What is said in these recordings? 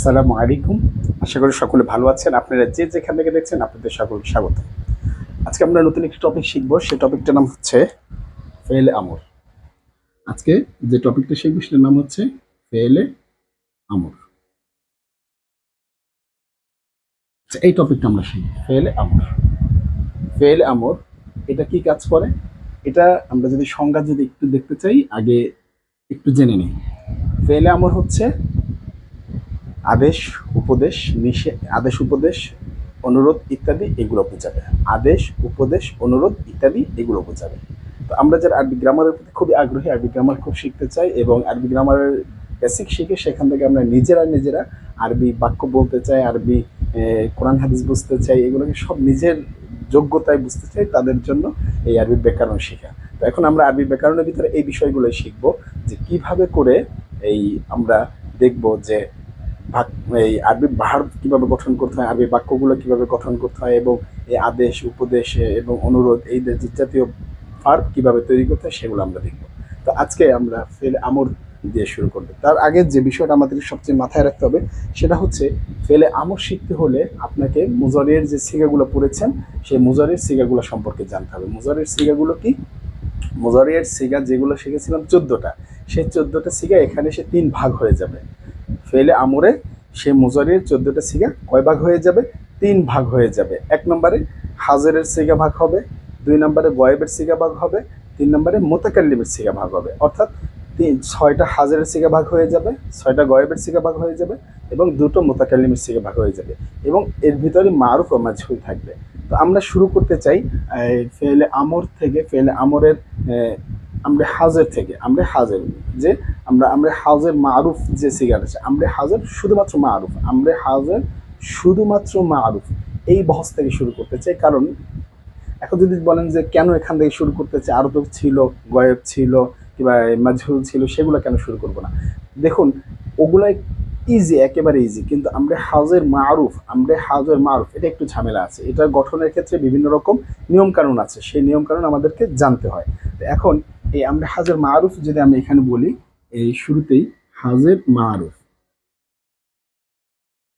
আসসালামু আলাইকুম। আশা করি সকলে ভালো আছেন। আপনারা যে যেখান থেকে দেখছেন আপনাদের সকলকে স্বাগত। আজকে আমরা নতুন একটি টপিক শিখব। সেই টপিকটার নাম হচ্ছে ফেলে আমর। আজকে যে টপিকটা শিখব সেটার নাম হচ্ছে ফেলে আমর। এই টপিকটা আমরা শিখব ফেলে আমর। ফেলে আমর এটা কি কাজ করে? এটা আমরা যদি সংজ্ঞা যদি একটু দেখতে চাই, আগে একটু জেনে নিই। ফেলে আমর হচ্ছে আদেশ, উপদেশ, নিষেধ, আদেশ, উপদেশ, অনুরোধ ইত্যাদি এগুলো বোঝাবে। আদেশ, উপদেশ, অনুরোধ ইত্যাদি এগুলো বোঝাবে। তো আমরা যারা আরবি গ্রামারের প্রতি খুবই আগ্রহী, আরবি গ্রামার খুব শিখতে চাই এবং আরবি গ্রামারের বেসিক শিখে সেখান থেকে আমরা নিজেরা আরবি বাক্য বলতে চাই, আরবি কোরআন হাদিস বুঝতে চাই, এগুলোকে সব নিজের যোগ্যতায় বুঝতে চাই, তাদের জন্য এই আরবি ব্যাকরণ শেখা। তো এখন আমরা আরবি ব্যাকরণের ভিতরে এই বিষয়গুলোই শিখবো, যে কিভাবে করে এই আমরা দেখব যে এই আরবি ভার্ব কিভাবে গঠন করতে হয়, আরবি বাক্যগুলো কিভাবে গঠন করতে হয় এবং এই আদেশ, উপদেশ এবং অনুরোধ এই জাতীয় ভার্ব কিভাবে তৈরি করতে হয় সেগুলো আমরা দেখব। তো আজকে আমরা ফেলে আমর দিয়ে শুরু করব। তার আগে যে বিষয়টা আমাদের সবচেয়ে মাথায় রাখতে হবে সেটা হচ্ছে ফেলে আমর শিখতে হলে আপনাকে মুজারের যে সিগাগুলো পড়েছেন সেই মুজারের সিগাগুলো সম্পর্কে জানতে হবে। মুজারের সিগাগুলো কি? মুজারের সিগা যেগুলো শিখেছিলাম 14টা, সেই 14টা সিগা এখানে সে 3 ভাগ হয়ে যাবে। ফেলে আমরে সে মুজারের 14টা সিগা কয় ভাগ হয়ে যাবে? 3 ভাগ হয়ে যাবে। 1 নম্বরে হাজরের সিগা ভাগ হবে, 2 নম্বরে গয়েবের সিগা ভাগ হবে, 3 নম্বরে মুতাকাল্লিমের সিগা ভাগ হবে। অর্থাৎ 6টা হাজরের সিগা ভাগ হয়ে যাবে, 6টা গয়েবের সিগা ভাগ হয়ে যাবে এবং 2টো মুতাকাল্লিমের সিগা ভাগ হয়ে যাবে এবং এর ভিতরে মারুফ ও মাজহুল থাকবে। তো আমরা শুরু করতে চাই ফেলে আমর থেকে। ফেলে আমরের আমরা হাজের থেকে, আমরা হাজের যে আমরা হাজের মারুফ যে সিগার আছে, আমরা হাজের শুধুমাত্র মারুফ, আমরা হাজের শুধুমাত্র মারুফ এই বহস থেকে শুরু করতে চাই। কারণ এখন যদি বলেন যে কেন এখান থেকে শুরু করতে চাই, আরও তো ছিল, গয়েব ছিল কিংবা মাজহুল ছিল, সেগুলো কেন শুরু করব না? দেখুন ওগুলাই ইজি, একেবারে ইজি, কিন্তু আমরা হাজের মারুফ, এটা একটু ঝামেলা আছে। এটার গঠনের ক্ষেত্রে বিভিন্ন রকম নিয়মকানুন আছে, সেই নিয়মকানুন আমাদেরকে জানতে হয়। এখন এই আমরা হাজের মারুফ যদি আমি এখানে বলি, এই শুরুতেই হাজের মারুফ,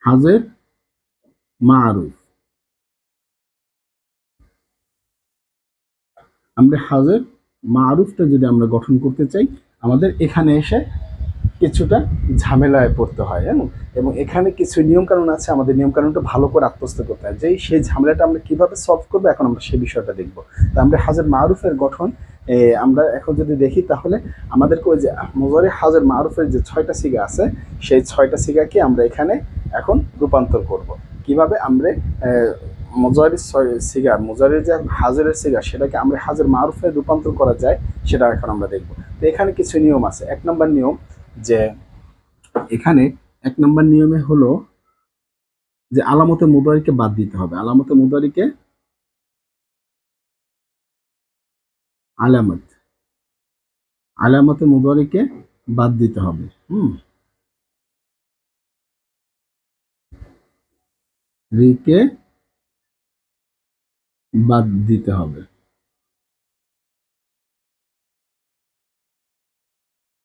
হাজের মারুফ, আমরা হাজের মারুফটা যদি আমরা গঠন করতে চাই, আমাদের এখানে এসে কিছুটা ঝামেলায় পড়তে হয় এবং এখানে কিছু নিয়মকানুন আছে, আমাদের নিয়মকানুনটা ভালো করে আত্মস্থ করতে হয়। যেই সেই ঝামেলাটা আমরা কিভাবে সলভ করবো এখন আমরা সেই বিষয়টা দেখবো। তো আমরা হাজের মারুফের গঠন আমরা এখন যদি দেখি, তাহলে আমাদেরকে ওই যে মুজারে হাজের মারুফের যে 6টা সিগা আছে, সেই 6টা সিগাকে আমরা এখানে এখন রূপান্তর করব। কিভাবে আমরা মুজারের সিগা, মুজারের যে হাজেরের সিগা, সেটাকে আমরা হাজের মারুফে রূপান্তর করা যায় সেটা এখন আমরা দেখব। তো এখানে কিছু নিয়ম আছে। 1 নম্বর নিয়ম, যে এখানে 1 নম্বর নিয়মে হলো যে আলামতে মুদারিকে বাদ দিতে হবে। আলামতে মুদারিকে আলামতে মুদারিকে বাদ দিতে হবে। রিকে বাদ দিতে হবে,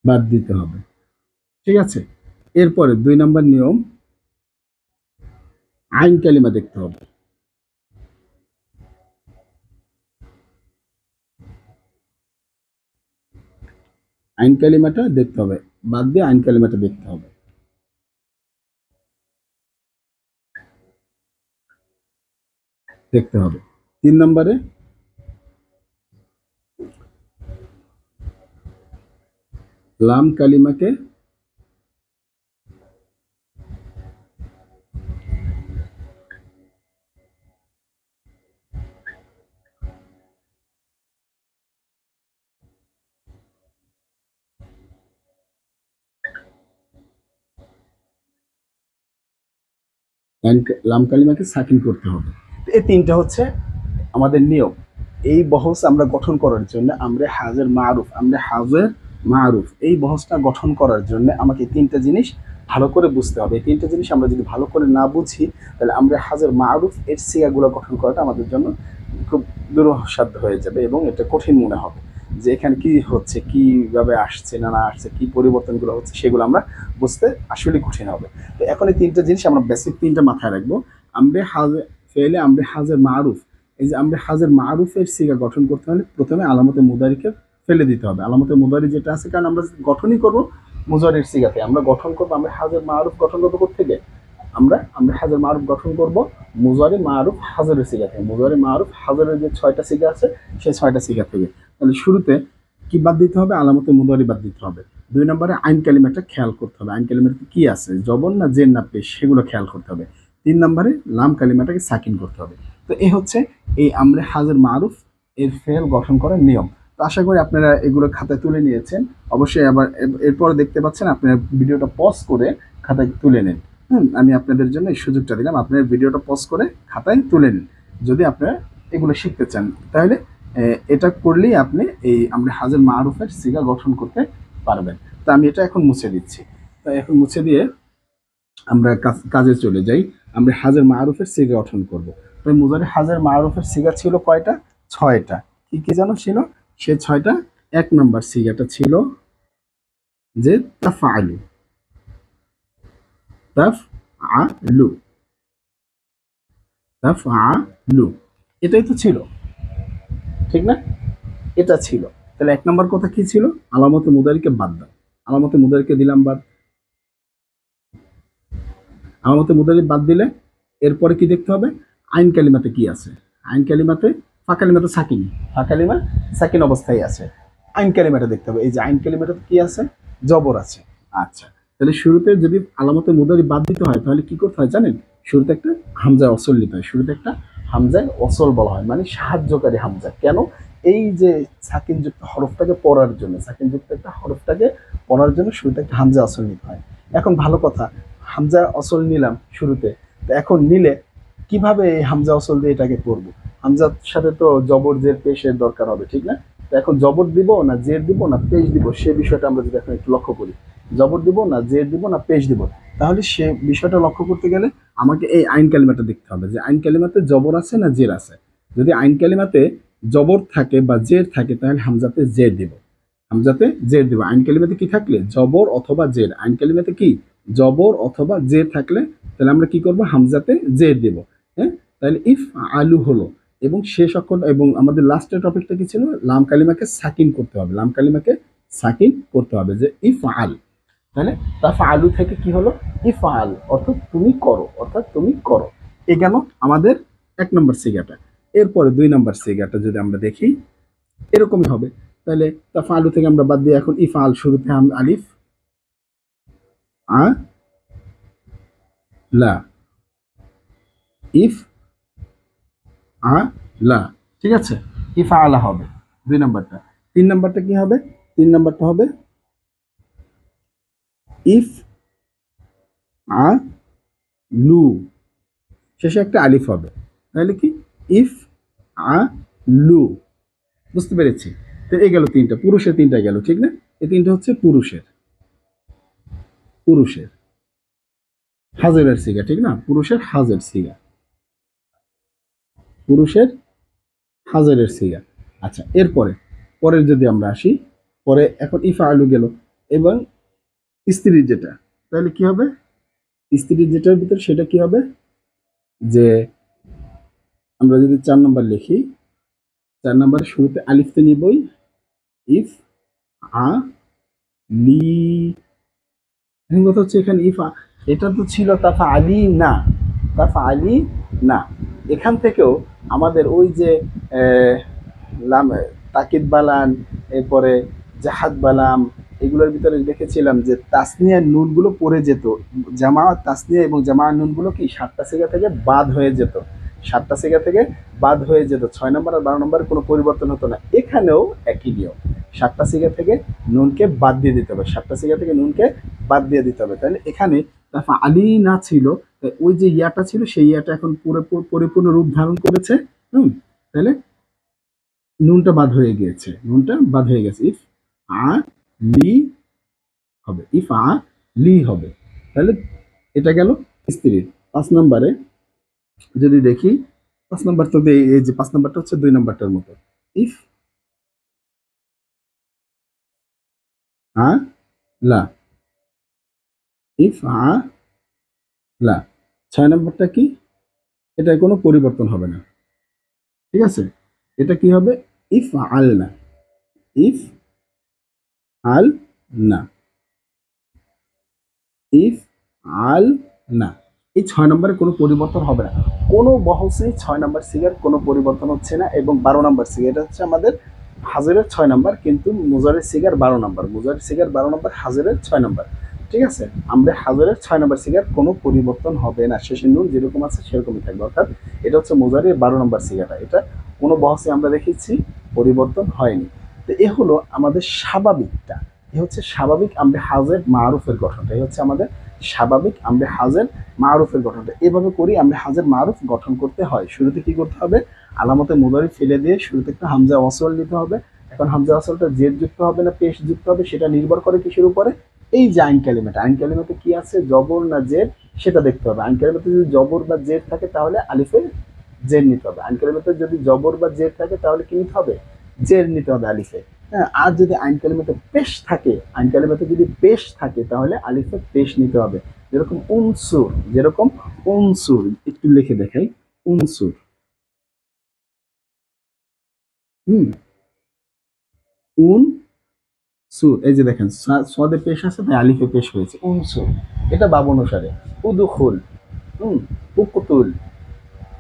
বাদ দিতে হবে, ঠিক আছে। এরপরে 2 নম্বর নিয়ম, আইন কালিমা দেখতে হবে। আইন কালিমাটা দেখতে হবে, বাদ দিয়ে আইন কালিমাটা দেখতে হবে। দেখতে হবে 3 নম্বরে লাম কালিমাকে লাম কালিমাকে সাকিন করতে হবে। এই 3টা হচ্ছে আমাদের নিয়ম। এই বহস আমরা গঠন করার জন্য আমরা হাজের মারুফ এই বহসটা গঠন করার জন্য আমাকে 3টা জিনিস ভালো করে বুঝতে হবে। এই 3টা জিনিস আমরা যদি ভালো করে না বুঝি, তাহলে আমরা হাজের মারুফ এর সিগাগুলো গঠন করাটা আমাদের জন্য খুব দুরূহসাধ্য হয়ে যাবে এবং এটা কঠিন মনে হবে। যে এখানে কি হচ্ছে, কিভাবে আসছে না না আসছে, কি পরিবর্তনগুলো হচ্ছে, সেগুলো আমরা বুঝতে আসলে কঠিন হবে। তো এখন এই তিনটা জিনিস আমরা বেসিক তিনটা মাথায় রাখবো। আমরে হাজে ফেলে আমরে হাজের মারুফ, এই যে আমরে হাজের মারুফের সিগা গঠন করতে হলে প্রথমে আলামতে মুদারিকে ফেলে দিতে হবে। আলামতে মুদারি যেটা আছে, কারণ আমরা গঠনই করবো মুজারির সিগাতে, আমরা গঠন করবো আমরা হাজের মারুফ গঠন করবো থেকে আমরা হাজার মারুফ গঠন করব মুজারি মারুফ হাজারের সিগা থেকে। মুজারি মারুফ হাজারের যে 6টা সিগা আছে সেই 6টা সিগা থেকে। তাহলে শুরুতে কি বাদ দিতে হবে? আলামতে মুজারি বাদ দিতে হবে। 2 নম্বরে আইন কালিমাটা খেয়াল করতে হবে, আইন কালিমাটা কি আছে, জবর না জের না পেশ, সেগুলো খেয়াল করতে হবে। 3 নম্বরে লাম কালিমাটাকে সাকিন করতে হবে। তো এই হচ্ছে এই আমরে হাজার মারুফ এর ফেল গঠন করার নিয়ম। তো আশা করি আপনারা এগুলো খাতায় তুলে নিয়েছেন। অবশ্যই আবার এরপর দেখতে পাচ্ছেন, আপনারা ভিডিওটা পজ করে খাতায় তুলে নিন। আমি আপনাদের জন্য এই সুযোগটা দিলাম, আপনার ভিডিওটা পজ করে খাতায় তুলে নিন যদি আপনারা এগুলো শিখতে চান। তাহলে এটা করলেই আপনি এই আমরা হাজার মারুফের সিগা গঠন করতে পারবেন। তো আমি এটা এখন মুছে দিচ্ছি। তো এখন মুছে দিয়ে আমরা কাজে চলে যাই। আমরা হাজার মারুফের সিগা গঠন করব। তো মুজারে হাজার মারুফের সিগা ছিল কয়টা? 6টা। কি কি জানো ছিল সে 6টা? 1 নম্বর সিগাটা ছিল যে তাফআলু, তাফআলু, তাফআলু, এটাই তো ছিল, ঠিক না? এটা ছিল। তাহলে 1 নম্বর কথা কি ছিল? আলামতে মুদারিকে বাদ দাও। আলামতে মুদারিকে দিলাম বাদ। আলামতে মুদারি বাদ দিলে এরপরে কি দেখতে হবে? আইন কালিমাতে কি আছে? আইন কালিমাতে ফাকালিমাতে সাকিন, ফাকালিমা সাকিন অবস্থায় আছে। আইন কালিমাটা দেখতে হবে। এই যে আইন কালিমাটা কি আছে? জবর আছে। আচ্ছা, তাহলে শুরুতে যদি আলামতে মুদারি বাদ দিতে হয় তাহলে কি করতে হয় জানেন? শুরুতে একটা হামজায় অসল নিতে হয়। শুরুতে একটা হামজায় অসল বলা হয়, মানে সাহায্যকারী হামজা। কেন? এই যে সাকিনযুক্ত হরফটাকে পড়ার জন্য, সাকিনযুক্ত একটা হরফটাকে পড়ার জন্য শুরুতে একটা হামজা অসল নিতে হয়। এখন ভালো কথা, হামজা অসল নিলাম শুরুতে, তো এখন নিলে কিভাবে এই হামজা অসল দিয়ে এটাকে পড়বো? হামজার সাথে তো জবর জের পেশের দরকার হবে, ঠিক না? তো এখন জবর দিব না জের দিব না পেশ দিব, সে বিষয়টা আমরা যদি এখন একটু লক্ষ্য করি। জবর দিব না জের দিব না পেশ দিব, তাহলে সে বিষয়টা লক্ষ্য করতে গেলে আমাকে এই আইন কালিমাটা দেখতে হবে যে আইন কালিমাতে জবর আছে না জের আছে। যদি আইন কালিমাতে জবর থাকে বা জের থাকে তাহলে হামজাতে জের দিব, হামজাতে জের দিব। আইন কালিমাতে কি থাকলে? জবর অথবা জের। আইন কালিমাতে কি? জবর অথবা জের থাকলে তাহলে আমরা কি করব? হামজাতে জের দেব। হ্যাঁ, তাহলে ইফ আলু হলো। এবং শেষ অক্ষর এবং আমাদের লাস্টের টপিকটা কি ছিল? লাম কালিমাকে সাকিন করতে হবে, লাম কালিমাকে সাকিন করতে হবে, যে ইফ আল। তাহলে তারপর আলু থেকে কি হলো? ইফ আল, অর্থাৎ তুমি করো, অর্থাৎ তুমি করো। এ গেল আমাদের 1 নম্বর সিগাটা। এরপরে 2 নম্বর সিগাটা যদি আমরা দেখি এরকমই হবে। তাহলে তারপর আলু থেকে আমরা বাদ দিয়ে এখন ইফ আল, শুরুতে আলিফ আ লা, ইফ আ লা, ঠিক আছে? ইফ আলা হবে 2 নম্বরটা। 3 নম্বরটা কি হবে? 3 নম্বরটা হবে ইফ আ লু, শেষে একটা আলিফ হবে। তাহলে কি? ইফ আ লু। বুঝতে পেরেছি? তো এই গেল 3টা, পুরুষের 3টা গেল, ঠিক না? এই 3টা হচ্ছে পুরুষের, পুরুষের হাজেরের সিগা, ঠিক না? পুরুষের হাজের সিগা, পুরুষের হাজারের সিগা। আচ্ছা, এরপরে পরের যদি আমরা আসি, পরে এখন ইফা আলু গেল এবং স্ত্রীর যেটা, তাহলে কি হবে? স্ত্রীর যেটার ভিতরে সেটা কি হবে? যে আমরা যদি 4 নম্বর লিখি, 4 নম্বরের শুরুতে আলিফ তো নিবই। ইফ আ লি, এখন কথা হচ্ছে এখানে ইফা, এটা তো ছিল তাফা আলি না, তাফা আলি না। এখান থেকেও আমাদের ওই যে লাম তাকিদ বালান, এরপরে জাহাদ বালাম, এগুলোর ভিতরে দেখেছিলাম যে তাসনিয়ার নুনগুলো পড়ে যেত। জামা তাসনিয়া এবং জামা নুনগুলো কি 7টা সিগা থেকে বাদ হয়ে যেত, 7টা সিগা থেকে বাদ হয়ে যেত। 6 নম্বর আর 12 নম্বরে কোনো পরিবর্তন হতো না। এখানেও একই নিয়ম, 7টা সিগা থেকে নুনকে বাদ দিয়ে দিতে হবে, 7টা সিগা থেকে নুনকে বাদ দিয়ে দিতে হবে। তাহলে এখানে তারপর আলী না ছিল, ওই যে ইয়াটা ছিল সেই ইয়াটা এখন পরিপূর্ণ রূপ ধারণ করেছে। তাহলে নুনটা বাদ হয়ে গিয়েছে, নুনটা বাদ হয়ে গেছে। ইফ আ লি হবে, ইফ আ লি হবে। তাহলে এটা গেল স্ত্রীর। 5 নম্বরে যদি দেখি, 5 নম্বর তো এই যে 5 নম্বরটা হচ্ছে 2 নম্বরটার মতো। ইফ আ লা, ইফ আ লা। 6 নম্বরটা কি? এটার কোনো পরিবর্তন হবে না। ঠিক আছে? এটা কি হবে? ইফ আল না, ইফ আল না, ইফ আল না। এই 6 নম্বরে কোনো পরিবর্তন হবে না। কোনো বহসে 6 নম্বর সিগার কোনো পরিবর্তন হচ্ছে না, এবং 12 নম্বর সিগার, এটা হচ্ছে আমাদের হাজিরের 6 নম্বর, কিন্তু মুজারের সিগার 12 নম্বর, মুজারের সিগার 12 নম্বর, হাজিরের 6 নম্বর। ঠিক আছে? আমরা হাজিরের 6 নম্বর সিগার কোনো পরিবর্তন হবে না, শেষে নুন যেরকম আছে সেরকমই থাকবে, অর্থাৎ এটা হচ্ছে মুজারের 12 নম্বর সিগারটা, এটা কোনো বহসে আমরা দেখেছি পরিবর্তন হয়নি। তো এ হলো আমাদের স্বাভাবিকটা, এ হচ্ছে স্বাভাবিক আমরে হাজের মারুফের গঠনটা, এই হচ্ছে আমাদের স্বাভাবিক আমরে হাজের মারুফের গঠনটা। এভাবে করি আমরে হাজের মারুফ গঠন করতে হয়। শুরুতে কি করতে হবে? আলামতে মুদারি ফেলে দিয়ে শুরুতে একটা হামজা ওয়াসল নিতে হবে। এখন হামজা ওয়াসলটা জেড যুক্ত হবে না পেশ যুক্ত হবে, সেটা নির্ভর করে কিসের উপরে? এই যে আইন কালিমাটা, আইন কালিমাতে কি আছে, জবর না জেড, সেটা দেখতে হবে। আইন কালিমাতে যদি জবর বা জেড থাকে তাহলে আলিফে জের নিতে হবে। আইন কালিমাতে যদি জবর বা জের থাকে তাহলে কি নিতে হবে? জের নিতে হবে আলিফে। হ্যাঁ, আর যদি আইন কালিমাতে পেশ থাকে, আইন কালিমাতে যদি পেশ থাকে তাহলে আলিফে পেশ নিতে হবে। যেরকম উনসুর, যেরকম উনসুর, একটু লিখে দেখাই, উনসুর। হুম, উন সুর, এই যে দেখেন সদে পেশ আছে তাই আলিফে পেশ হয়েছে, উনসুর। এটা বাব অনুসারে। উদুখুল, হুম, উকুতুল।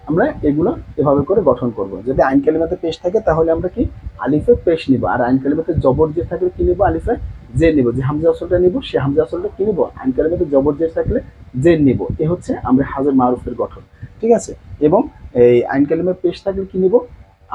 আমরা এগুলো এভাবে করে গঠন করব। যদি আইন কালিমাতে পেশ থাকে তাহলে আমরা কি আলিফে পেশ নিব, আর আইন কালিমাতে জবর জের থাকলে কি নিব? আলিফে জের নিব। যে হামজা আসলটা নিব সে হামজা আসলটা কি নিব? আইন কালিমাতে জবর জের থাকলে জের নিব। এ হচ্ছে আমরা হাজর মারুফের গঠন। ঠিক আছে? এবং এই আইন কালিমায় পেশ থাকলে কি নিব?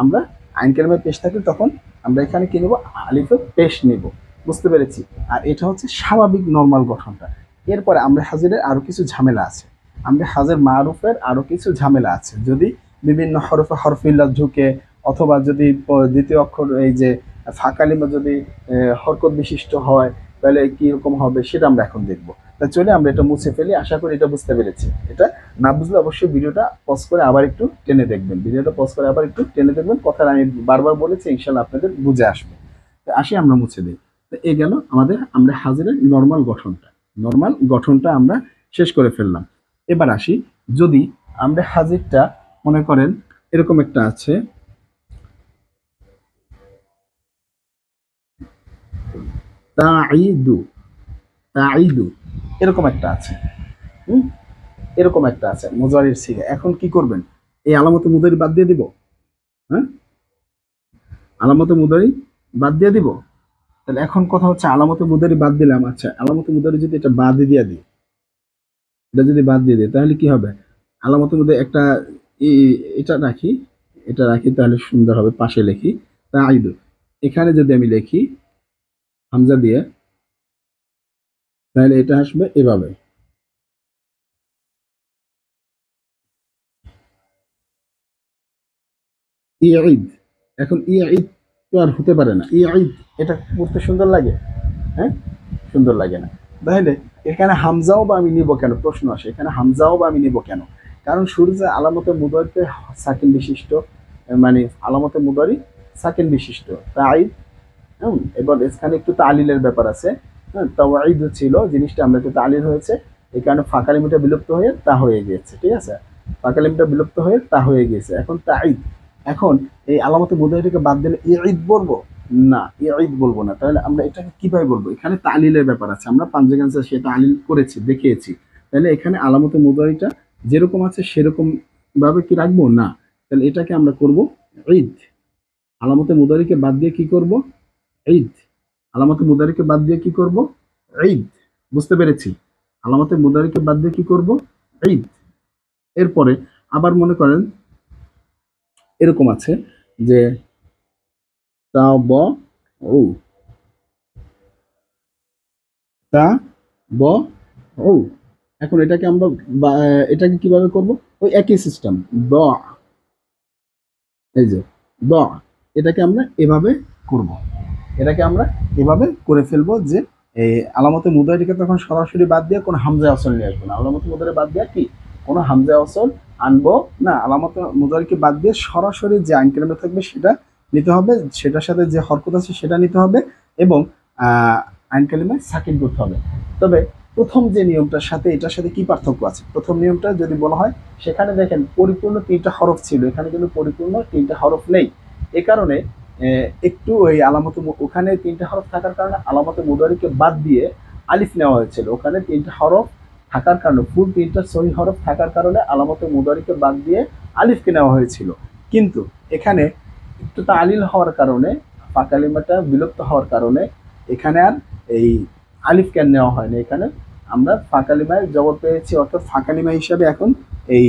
আমরা আইন কালিমায় পেশ থাকলে তখন আমরা এখানে কি নিব? আলিফে পেশ নিব। বুঝতে পেরেছি? আর এটা হচ্ছে স্বাভাবিক নর্মাল গঠনটা। এরপরে আমরা হাজিরের আরো কিছু ঝামেলা আছে, আমরা হাজের মারুফের আরো কিছু ঝামেলা আছে। যদি বিভিন্ন হরফে হরফিল্লা ঝুঁকে, অথবা যদি দ্বিতীয় অক্ষর এই যে ফাঁকালিমা যদি হরকত বিশিষ্ট হয়, তাহলে কি রকম হবে সেটা আমরা এখন দেখবো। তা চলে আমরা এটা মুছে ফেলি, আশা করি এটা বুঝতে পেরেছি। এটা না বুঝলে অবশ্যই ভিডিওটা পজ করে আবার একটু টেনে দেখবেন, ভিডিওটা পজ করে আবার একটু টেনে দেখবেন, কথাটা আমি বারবার বলেছি, ইনশাল্লাহ আপনাদের বুঝে আসবে। তো আসি আমরা মুছে দিই। তো এ গেল আমাদের আমরা হাজিরের নর্মাল গঠনটা, নর্মাল গঠনটা আমরা শেষ করে ফেললাম। এবার আসি, যদি আমরা হাজিরটা মনে করেন এরকম একটা আছে, তাইদু, তাইদু, এরকম একটা আছে। হুম, এরকম একটা আছে মুজারির সিগা। এখন কি করবেন? এই আলামতে মুদারি বাদ দিয়ে দিব। হ্যাঁ, আলামতে মুদারি বাদ দিয়ে দিব। তাহলে এখন কথা হচ্ছে আলামতে মুদারি বাদ দিলাম, আচ্ছা আলামতে মুদারি যদি এটা বাদ দিয়ে দিই, এটা যদি বাদ দিয়ে দিই তাহলে কি হবে? আলামতের মধ্যে একটা এটা রাখি, এটা রাখি তাহলে সুন্দর হবে, পাশে লিখি তাইদু। এখানে যদি আমি লিখি হামজা দিয়ে, তাহলে এটা আসবে এভাবে, ঈদ। এখন ঈদ তো আর হতে পারে না, ঈদ এটা পড়তে সুন্দর লাগে? হ্যাঁ, সুন্দর লাগে না। তাহলে এখানে হামজাও বা আমি নিব কেন? প্রশ্ন আসে, এখানে হামজাও বা আমি নিব কেন? কারণ শুরুতে আলামতে মুদারিতে সাকিন বিশিষ্ট, মানে আলামতে মুদারি সাকিন বিশিষ্ট তাই। এবার এখানে একটু তালিলের ব্যাপার আছে। হ্যাঁ, তাওয়াইদ ছিল জিনিসটা, আমরা একটু তালিল হয়েছে, এই কারণে ফাঁকালিমিটা বিলুপ্ত হয়ে তা হয়ে গিয়েছে। ঠিক আছে? ফাঁকালিমিটা বিলুপ্ত হয়ে তা হয়ে গিয়েছে, এখন তাইদ। এখন এই আলামতে মুদারিটাকে বাদ দিলে ঈদ বলবো না, ঈদ বলবো না। তাহলে আমরা এটাকে কিভাবে বলবো? এখানে তালিলের ব্যাপার আছে, আমরা পাঞ্জাগানসে সে তালিল করেছি, দেখিয়েছি। তাহলে এখানে আলামতে মুদারিটা যেরকম আছে সেরকম ভাবে কি রাখবো? না, তাহলে এটাকে আমরা করব ঈদ। আলামতে মুদারিকে বাদ দিয়ে কি করব? ঈদ। আলামতে মুদারিকে বাদ দিয়ে কি করব? ঈদ। বুঝতে পেরেছি? আলামতে মুদারিকে বাদ দিয়ে কি করব? ঈদ। এরপরে আবার মনে করেন এরকম আছে যে তা ব ও, তা ব ও। এখন এটাকে আমরা এটাকে কিভাবে করব? ওই একই সিস্টেম, দ, এই যে দ, এটাকে আমরা এভাবে করব, এটাকে আমরা এভাবে করে ফেলবো যে এই আলামতে মুদারিকে তখন সরাসরি বাদ দিয়ে কোনো হামজা আসল নিয়ে আসবো না। আলামতে মুদারি বাদ দিয়ে কি কোনো হামজা আসল আনবো না, আলামতে মুদারিকে বাদ দিয়ে সরাসরি যে আইন কালিমা থাকবে সেটা নিতে হবে, সেটার সাথে যে হরকত আছে সেটা নিতে হবে। এবং আইন কালিমায় সাকিন করতে হবে। তবে প্রথম যে নিয়মটার সাথে এটার সাথে কি পার্থক্য আছে? প্রথম নিয়মটা যদি বলা হয়, সেখানে দেখেন পরিপূর্ণ 3টা হরফ ছিল, এখানে কিন্তু পরিপূর্ণ 3টা হরফ নেই। এ কারণে একটু ওই আলামত, ওখানে 3টা হরফ থাকার কারণে আলামতে মুদারিকে বাদ দিয়ে আলিফ নেওয়া হয়েছিল। ওখানে 3টা হরফ থাকার কারণে, ফুল 3টা সহি হরফ থাকার কারণে আলামতে মুদারিকে বাদ দিয়ে আলিফকে নেওয়া হয়েছিল। কিন্তু এখানে একটু তালিল হওয়ার কারণে, ফা কালিমাটা বিলুপ্ত হওয়ার কারণে এখানে আর এই আলিফ কেন নেওয়া হয়নি। এখানে আমরা ফা কালিমায় জবর পেয়েছি, অর্থাৎ ফা কালিমা হিসাবে এখন এই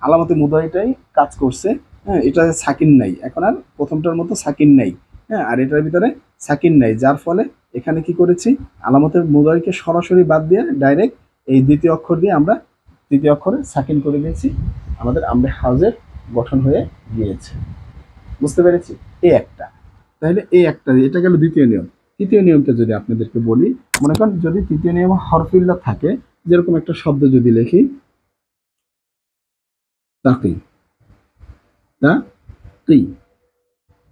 আলামতে মুদারিটাই কাজ করছে। হ্যাঁ, এটা সাকিন নাই, এখন আর প্রথমটার মতো সাকিন নাই। হ্যাঁ, আর এটার ভিতরে সাকিন নাই, যার ফলে এখানে কি করেছি, আলামতের মুদারিকে সরাসরি বাদ দিয়ে ডাইরেক্ট এই দ্বিতীয় অক্ষর দিয়ে আমরা তৃতীয় অক্ষরে সাকিন করে দিয়েছি, আমাদের আমরে হাজের গঠন হয়ে গিয়েছে। বুঝতে পেরেছি? এই একটা, তাহলে এই একটা, এটা গেল দ্বিতীয় নিয়ম। তৃতীয় নিয়মটা যদি আপনাদেরকে বলি, মনে করেন যদি তৃতীয় নিয়ম হরফিল্লা থাকে, যেরকম একটা শব্দ যদি লিখি তাকি, তাকি,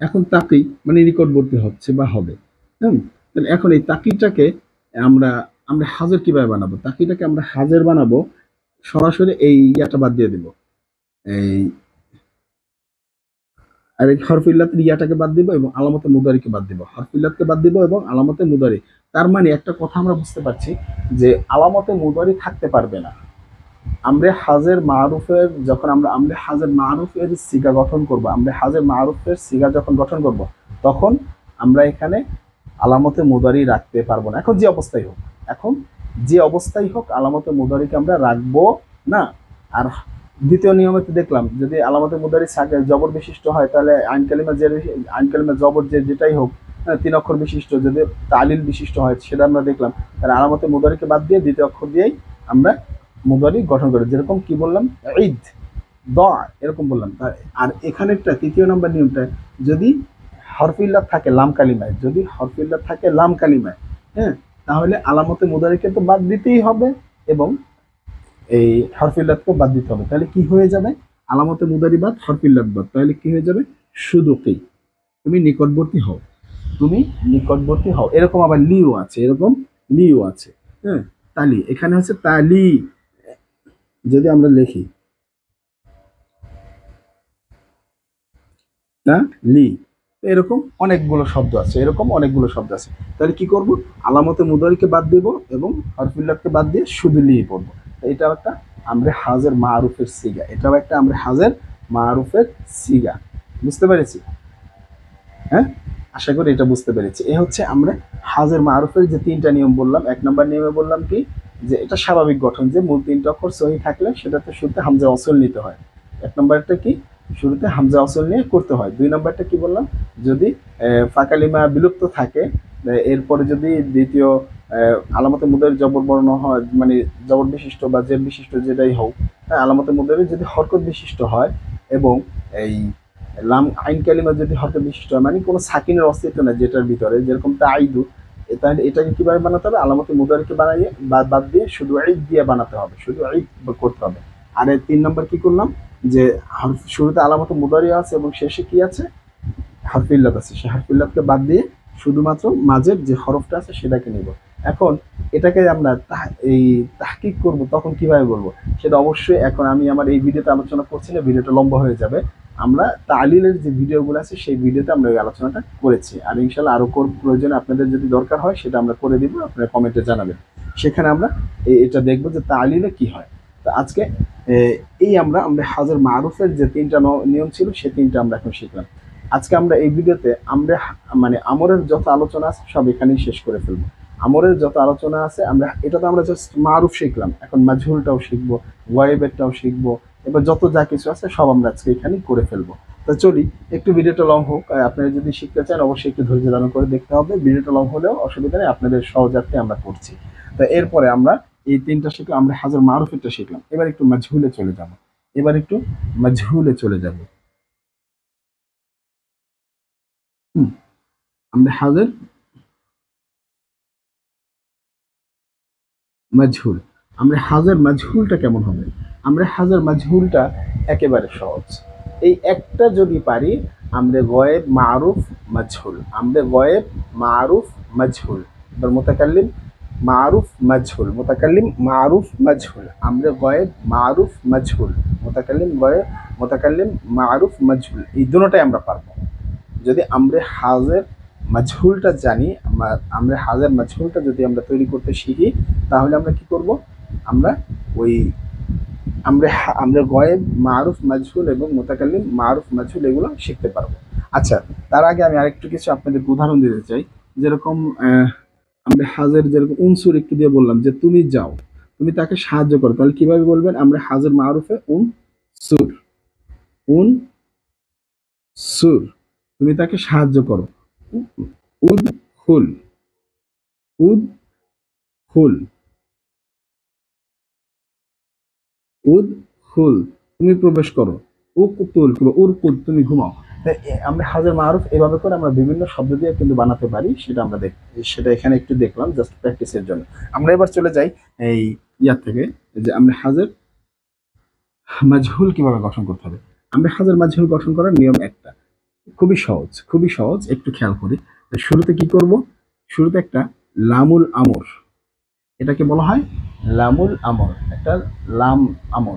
এখন তাকি মানে নিকটবর্তী হচ্ছে বা হবে। তাহলে এখন এই তাকিটাকে আমরা আমরা হাজের কিভাবে বানাবো? তাকিটাকে আমরা হাজের বানাবো সরাসরি এই ইয়াটা বাদ দিয়ে দেব, এই আর এই হরফিল্লাতের ইয়াটাকে বাদ দিব এবং আলামতে মুদারিকে বাদ দিব, হরফিল্লাতকে বাদ দিব এবং আলামতে মুদারি। তার মানে একটা কথা আমরা বুঝতে পারছি যে আলামতে মুদারি থাকতে পারবে না। আমরা হাজের মারুফের, যখন আমরা হাজের মারুফের সিগা গঠন করব, আমরা হাজের মারুফের সিগা যখন গঠন করব, তখন আমরা এখানে আলামতে মুদারি রাখতে পারবো না। এখন যে অবস্থায় হোক, এখন যে অবস্থায় হোক আলামতে মুদারিকে আমরা রাখবো না। আর দ্বিতীয় নিয়মে দেখলাম, যদি আলামতে মুদারি জবর বিশিষ্ট হয়, তাহলে আইন কালিমা জবর যেটাই হোক, 3 অক্ষর বিশিষ্ট, যদি তালিল বিশিষ্ট হয় সেটা আমরা দেখলাম, তাহলে আলামতে মুদারিকে বাদ দিয়ে দ্বিতীয় অক্ষর দিয়েই আমরা মুদারি গঠন করে, যেরকম কি বললাম, ঈদ, দ, এরকম বললাম। আর এখানেরটা তৃতীয় নম্বর নিয়মটা, যদি হরফিল্লাত থাকে লাম কালিমায়, যদি হরফিল্লাত থাকে লাম কালিমায়, হ্যাঁ, তাহলে আলামতে মুদারিকে তো বাদ দিতেই হবে এবং এই হরফিল্লাতকেও বাদ দিতে হবে। তাহলে কি হয়ে যাবে? আলামতে মুদারি বাদ, হরফিল্লাত বাদ, তাহলে কি হয়ে যাবে? শুধু কি, তুমি নিকটবর্তী হও, তুমি নিকটবর্তী হও। এরকম আবার লিও আছে, এরকম লিও আছে। হ্যাঁ, তালি, এখানে হচ্ছে তালি, যদি আমরা লিখি লি, এরকম অনেকগুলো শব্দ আছে, এরকম অনেকগুলো শব্দ আছে। তাহলে কি করব? আলামতে মুদারিকে বাদ দেব এবং হরফিল্লাতকে বাদ দিয়ে শুধু লি পড়বো। এটাও একটা আমরে হাজের মারুফের সিগা, এটাও একটা আমরে হাজের মারুফের সিগা। বুঝতে পেরেছি? হ্যাঁ, আশা করি এটা বুঝতে পেরেছি। এ হচ্ছে আমরা হাজের মারুফের যে 3টা নিয়ম বললাম। 1 নম্বর নিয়মে বললাম কি, যে এটা স্বাভাবিক গঠন, যে মূল 3টা অক্ষর সহি থাকলে সেটাতে শুরুতে হামজা ওয়াসল নিতে হয়। 1 নম্বরটা কি, শুরুতে হামজা ওয়াসল নিয়ে করতে হয়। 2 নম্বরটা কি বললাম, যদি ফা কালিমা বিলুপ্ত থাকে, এরপরে যদি দ্বিতীয় আলামতে মুদারি জবর বর্ণ হয়, মানে জবর বিশিষ্ট বা জের বিশিষ্ট যেটাই হোক, আলামতে মুদারি যদি হরকত বিশিষ্ট হয় এবং এই লাম আইন কালিমা যদি হরকত বিশিষ্ট হয়, মানে কোনো সাকিনের অস্তিত্ব নেই যেটার ভিতরে, যেরকম তাইদু, তাহলে এটাকে কিভাবে বানাতে হবে? আলামতে মুদারিকে বানাইয়ে বাদ দিয়ে শুধু ঈদ দিয়ে বানাতে হবে, শুধু ঈদ করতে হবে। আর 3 নম্বর কি করলাম, যে শুরুতে আলামতে মুদারি আছে এবং শেষে কি আছে, হারফিল্লাত আছে, সে হারফিল্লাতকে বাদ দিয়ে শুধুমাত্র মাঝের যে হরফটা আছে সেটাকে নিব। এখন এটাকে আমরা এই তাহকিক করব, তখন কিভাবে বলবো সেটা অবশ্যই এখন আমি আমার এই ভিডিওতে আলোচনা করছি না, ভিডিওটা লম্বা হয়ে যাবে। আমরা তালিলের যে ভিডিওগুলো আছে সেই ভিডিওতে আমরা এই আলোচনাটা করেছি, আর ইনশাল্লাহ আরও প্রয়োজনে আপনাদের যদি দরকার হয় সেটা আমরা করে দিব, আপনারা কমেন্টে জানাবেন, সেখানে আমরা এটা দেখবো যে তালিলে কি হয়। তো আজকে এই আমরা হাজের মারুফের যে 3টা নিয়ম ছিল সেই 3টা আমরা এখন শিখলাম। আজকে আমরা এই ভিডিওতে আমরা মানে আমরের যত আলোচনা আছে সব এখানেই শেষ করে ফেলবো। আমরের যত আলোচনা আছে আমরা, এটা তো আমরা জাস্ট মারুফ শিখলাম, এখন মাজহুলটাও শিখবো, ওয়াইবেরটাও শিখবো, এবার যত যা কিছু আছে সব আমরা আজকে এখানেই করে ফেলবো। তো চলি, একটু ভিডিওটা লং হোক, আপনারা যদি শিখতে চান অবশ্যই একটু ধৈর্য ধারণ করে দেখতে হবে। ভিডিওটা লং হলেও অসুবিধা নেই, আপনাদের সহজার্থে আমরা করছি। তো এরপরে আমরা এই 3টা শিখলাম, আমরা হাজার মারুফেরটা শিখলাম, এবার একটু মাজহুলে চলে যাব, এবার একটু মাজহুলে চলে যাব। আমরা হাজার মাজহুল, আমরা হাজার মাজহুলটা কেমন হবে? আমরা হাজার মাজহুলটা একেবারে সহজ। এই একটা যদি পারি, আমরা গয়েব মারুফ মাজহুল, আমরা গয়েব মারুফ মাজহুল, এবার মুতাকাল্লিম মারুফ মাজহুল, মুতাকাল্লিম মারুফ মাজহুল, আমরে গয়েব মারুফ মাজহুল, মুতাকাল্লিম গয়েব, মুতাকাল্লিম মারুফ মাজহুল, এই দুটোটাই আমরা পারবো। যদি আমরে হাজের মাজহুলটা জানি, আমরা হাজের মাজহুলটা যদি আমরা তৈরি করতে শিখি, তাহলে আমরা কি করব, আমরা ওই আমরা গয়েব মারুফ মাজহুল এবং মুতাকাল্লিম মারুফ মাজহুল এগুলো শিখতে পারবো। আচ্ছা, তার আগে আমি আরেকটু কিছু আপনাদের উদাহরণ দিতে চাই। যেরকম আমরা হাজের যেরকম উনসুর একটু দিয়ে বললাম যে তুমি যাও, তুমি তাকে সাহায্য করো, তাহলে কিভাবে বলবেন, আমরা হাজের মারুফে উন সুর, উন সুর, তুমি তাকে সাহায্য করো। উদ হুল, উদ হুল, উদ হুল, তুমি প্রবেশ করো। উকুতুল, উরকুদ, তুমি ঘুমাও। আমরা হাজার মারুফ এভাবে করে আমরা বিভিন্ন শব্দ দিয়ে কিন্তু বানাতে পারি, সেটা আমরা সেটা এখানে একটু দেখলাম জাস্ট প্র্যাকটিসের জন্য। আমরা এবার চলে যাই এই ইয়ার থেকে, যে আমরা হাজার মাজহুল কিভাবে গঠন করতে হবে। আমরা হাজার মাজহুল গঠন করার নিয়ম একটা, খুবই সহজ, খুবই সহজ, একটু খেয়াল করি। শুরুতে কি করব, শুরুতে একটা লামুল আমর, এটাকে বলা হয় লামুল আমর, একটা লাম আমর,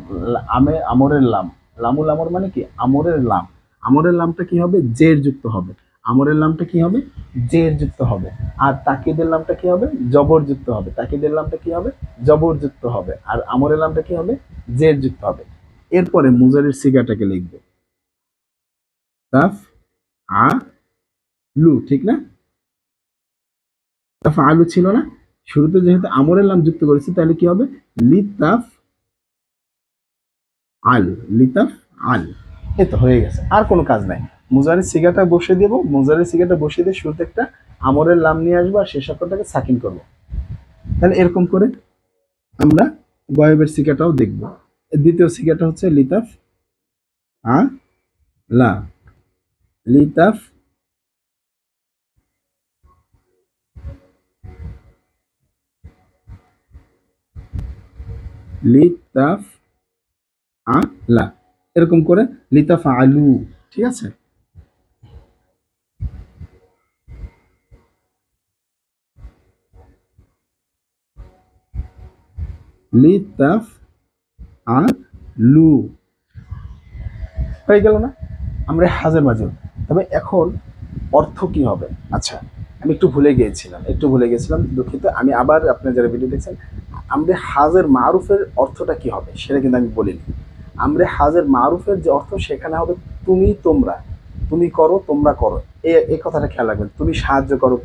আমরের লাম, লামুল আমর মানে কি আমরের লাম, আমরের লামটা কি হবে, জের যুক্ত হবে, আমরের লামটা কি হবে, জের যুক্ত হবে। আর তাকিদের লামটা কি হবে, জবর যুক্ত হবে, তাকিদের লামটা কি হবে, জবর যুক্ত হবে। আর আমরের লামটা কি হবে, জের যুক্ত হবে। এরপরে মুজারের সিগাটাকে লিখবো তাফ আ লু, ঠিক না, তাফ আলু ছিল না, শুরুতে যেহেতু আমরের লাম যুক্ত করেছি, তাহলে কি হবে, লিতাফ আল, লিতাফ আল, এ তো হয়ে গেছে, আর কোনো কাজ নাই। মুজারের সিগাটা বসে দেবো, মুজারের সিগাটা বসিয়ে দিয়ে শুরুতে একটা আমরের লাম নিয়ে আসবো, আর শেষ অক্ষরটাকে সাকিন করবো। তাহলে এরকম করে আমরা গয়েবের সিগাটাও দেখবো। দ্বিতীয় সিগাটা হচ্ছে লিতাফ আ লা, লিতাফ লিতাফ আ লা, এরকম করে লিতাফ আলু, ঠিক আছে। লিতাফ আলু হয়ে গেল না, আমরা হাজার মাজুল। তবে এখন অর্থ কি হবে, আচ্ছা আমি একটু ভুলে গিয়েছিলাম, দুঃখিত। আমি আবার আপনার যারা ভিডিও দেখছেন, আমরা হাজার মারুফের অর্থটা কি হবে সেটা কিন্তু আমি বলিনি। আমরা হাজার মারুফের যে অর্থ সেখানে হবে তুমি তোমরা, তুমি করো তোমরা করো, এই কথাটা খেয়াল রাখবেন। তুমি সাহায্য করো,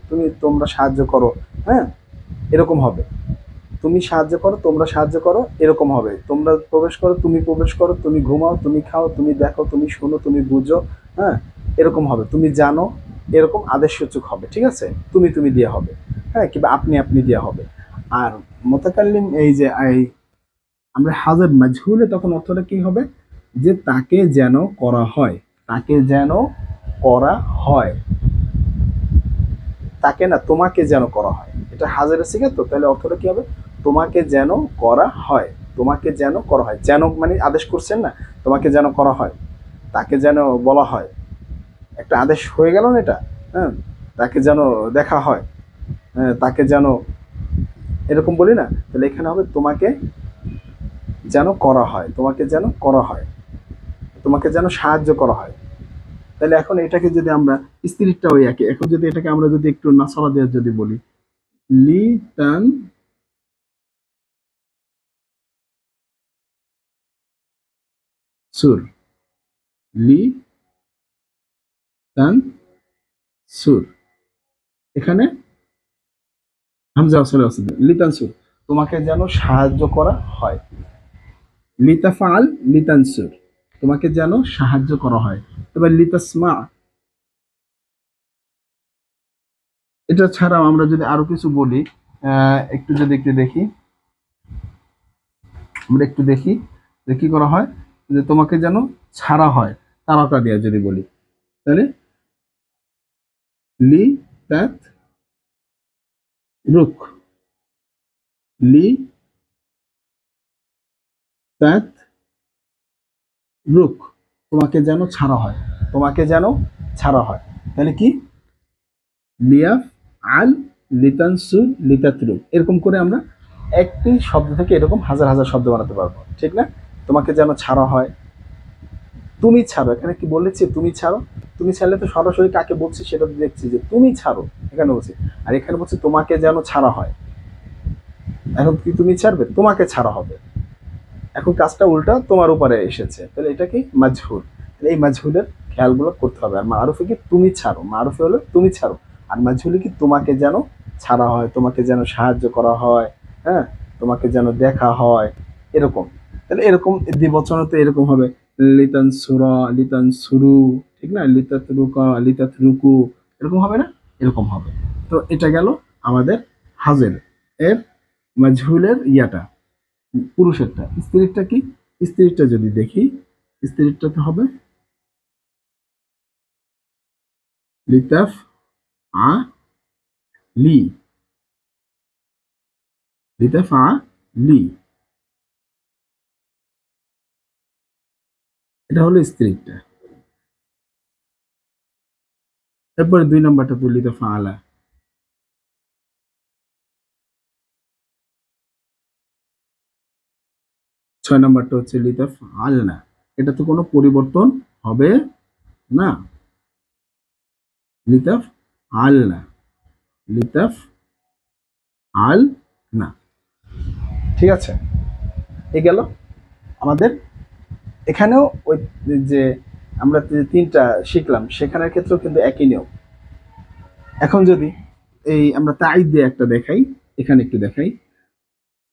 তোমরা সাহায্য করো, হ্যাঁ এরকম হবে। তুমি সাহায্য করো, তোমরা সাহায্য করো, এরকম হবে। তোমরা প্রবেশ করো, তুমি প্রবেশ করো, তুমি ঘুমাও, তুমি খাও, তুমি দেখো, তুমি শোনো, তুমি বুঝো, হ্যাঁ এরকম হবে। তুমি জানো, এরকম আদেশসূচক হবে, ঠিক আছে। তুমি তুমি দেওয়া হবে, হ্যাঁ, কিংবা আপনি আপনি দেওয়া হবে। আর মুতাকাল্লিম এই যে আমরা হাজার মাজহুলে তখন অর্থটা কি হবে, যে তাকে যেন করা হয়, তাকে যেন করা হয়, তাকে না তোমাকে যেন করা হয়, এটা হাজারের সিগা তো, তাহলে অর্থটা কি হবে, তোমাকে যেন করা হয়, তোমাকে যেন করা হয়, যেন মানে আদেশ করছেন না, তোমাকে যেন করা হয়, তাকে যেন বলা হয়, একটা আদেশ হয়ে গেল না এটা, হ্যাঁ, তাকে যেন দেখা হয়, হ্যাঁ তাকে যেন এরকম বলি না, তাহলে এখানে হবে তোমাকে যেন করা হয়, তোমাকে যেন করা হয়, তোমাকে যেন সাহায্য করা হয়। তাহলে এখন এটাকে যদি আমরা স্ত্রীরটা ওই একই, এখন যদি এটাকে আমরা যদি একটু নাসাবা দিয়ে যদি বলি লি তান সুর, লি তান সুর, এখানে হামজা আসলে আছে, লিতান সুর, তোমাকে যেন সাহায্য করা হয়, লিতাফাল লিতান সুর, তোমাকে যেন সাহায্য করা হয়। এবার লিতাসমা, এটা ছাড়াও আমরা যদি আরো কিছু বলি, একটু যদি একটু দেখি, আমরা একটু দেখি যে কি করা হয়, যে তোমাকে যেন ছাড়া হয়, তারাকা দিয়ে যদি বলি, তাহলে লি তাত রুক, লি তাত রুক, তোমাকে যেন ছাড়া হয়, তোমাকে যেন ছাড়া হয়, তাহলে কি লিয়াফ আল লিতানসুর, লিতাতরুক, এরকম করে আমরা একটি শব্দ থেকে এরকম হাজার হাজার শব্দ বানাতে পারবো, ঠিক না? তোমাকে যেন ছাড়া হয়, তুমি ছাড়ো, এখানে কি বলেছে তুমি ছাড়ো, তুমি ছাড়লে তো সরাসরি কাকে বলছি সেটা তো দেখছি যে তুমি ছাড়ো, এখানে বলছি। আর এখানে বলছে তোমাকে যেন ছাড়া হয়, এখন কি তুমি ছাড়বে, তোমাকে ছাড়া হবে, এখন কাজটা উল্টা তোমার উপরে এসেছে, তাহলে এটা কি মাজহুল। তাহলে এই মাজহুলের খেয়ালগুলো করতে হবে। আর মারুফে কি তুমি ছাড়ো, মারুফে হলো তুমি ছাড়ো, আর মাজহুলে কি তোমাকে যেন ছাড়া হয়, তোমাকে যেন সাহায্য করা হয়, হ্যাঁ, তোমাকে যেন দেখা হয়, এরকম। তাহলে এরকম দ্বিবচন তো এরকম হবে, লিতান সুরা, লিতান সুরু, ঠিক না, লিতাত রুকা, লিতাত রুকু, এরকম হবে না, এরকম হবে। তো এটা গেল আমাদের হাজের এর মাজহুলের ইয়াটা, পুরুষেরটা। স্ত্রীরটা কি, স্ত্রীরটা যদি দেখি, স্ত্রীরটাতে হবে লিতাফ আ লি, লিতাফ আ লি, এটা হলো স্ত্রীরটা। এরপরে 2 নম্বরটা তো লিতাফ আলা, 6 নম্বরটা হচ্ছে লিতাফ আলনা, এটা তো কোনো পরিবর্তন হবে না, লিতাফ আলনা, লিতাফ আল না, ঠিক আছে? এই গেল আমাদের। এখানেও ওই যে আমরা যে 3টা শিখলাম সেখানের ক্ষেত্রেও কিন্তু একই নিয়ম। এখন যদি এই আমরা তাইদ দিয়ে একটা দেখাই, এখানে একটু দেখাই,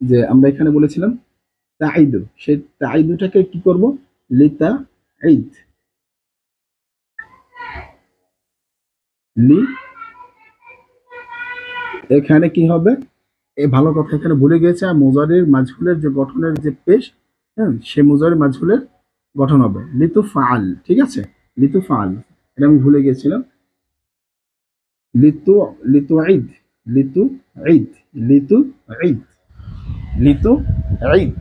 যে আমরা এখানে বলেছিলাম তাইদু, সেই তাইদুটাকে কি করব, লিতা ঈদ, লি, এখানে কি হবে, এই ভালো কথা এখানে ভুলে গিয়েছে, আর মুজারির মাজহুলের যে গঠনের যে পেশ, হ্যাঁ, সে মুজারির মাজহুলের গঠন হবে লিতু ফাল, ঠিক আছে, লিতু ফাল, এটা আমি ভুলে গিয়েছিলাম, লিতু, লিতু ঈদ, লিতু ঈদ, লিতু ঈদ, লিতু ঈদ,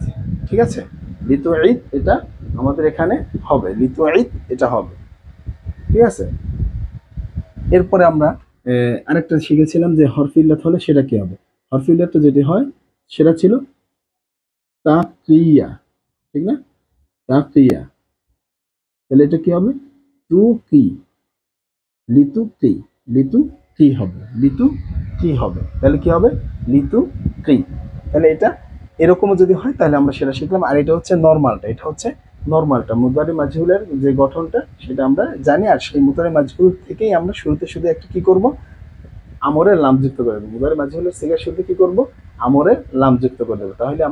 ঠিক আছে, লিতু ঈদ এটা আমাদের এখানে হবে, লিতু ঈদ এটা হবে, ঠিক আছে? এরপরে আমরা আরেকটা শিখেছিলাম যে হরফিল্লাত হলে সেটা কি হবে, হরফিল্লাতটা যেটি হয় সেটা ছিল তাকিয়া, ঠিক না, তাকিয়া, তাহলে এটা কি হবে, তু কি, লিতু কি, লিতু কি হবে, লিতু কি হবে, তাহলে কি হবে, লিতু কি। তাহলে এটা এরকমও যদি হয় তাহলে আমরা সেটা শিখলাম। আর এটা হচ্ছে নরমালটা, এটা হচ্ছে নরমালটা, মুদারি মাজহুলের যে গঠনটা সেটা আমরা জানি, আর সেই মুদারি মাজহুল থেকেই আমরা শুরুতে শুধু একটা কি করব, আমরের লাম যুক্ত করে দেবো, মুদারি মাজহুলের সিগার শুরুতে কি করব, আমরের লাম যুক্ত করে দেবো, তাহলে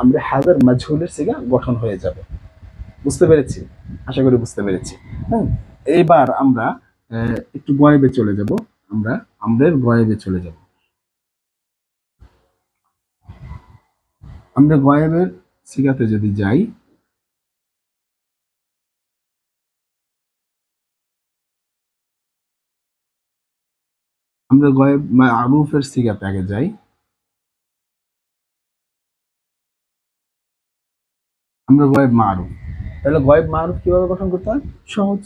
আমরা হাজার মাজহুলের সিগা গঠন হয়ে যাবে। বুঝতে পেরেছি, আশা করি বুঝতে পেরেছি। হ্যাঁ, এইবার আমরা একটু গয়েবে চলে যাব, আমরা আমরের গয়েবে চলে যাব। আমরা গয়েবের সিগাতে যদি যাই, আমরা গয়েব মারুফের সিগাতে আগে যাই, আমরা গয়েব মারুফ, তাহলে গয়েব মারুফ কিভাবে গঠন করতে হয়, সহজ,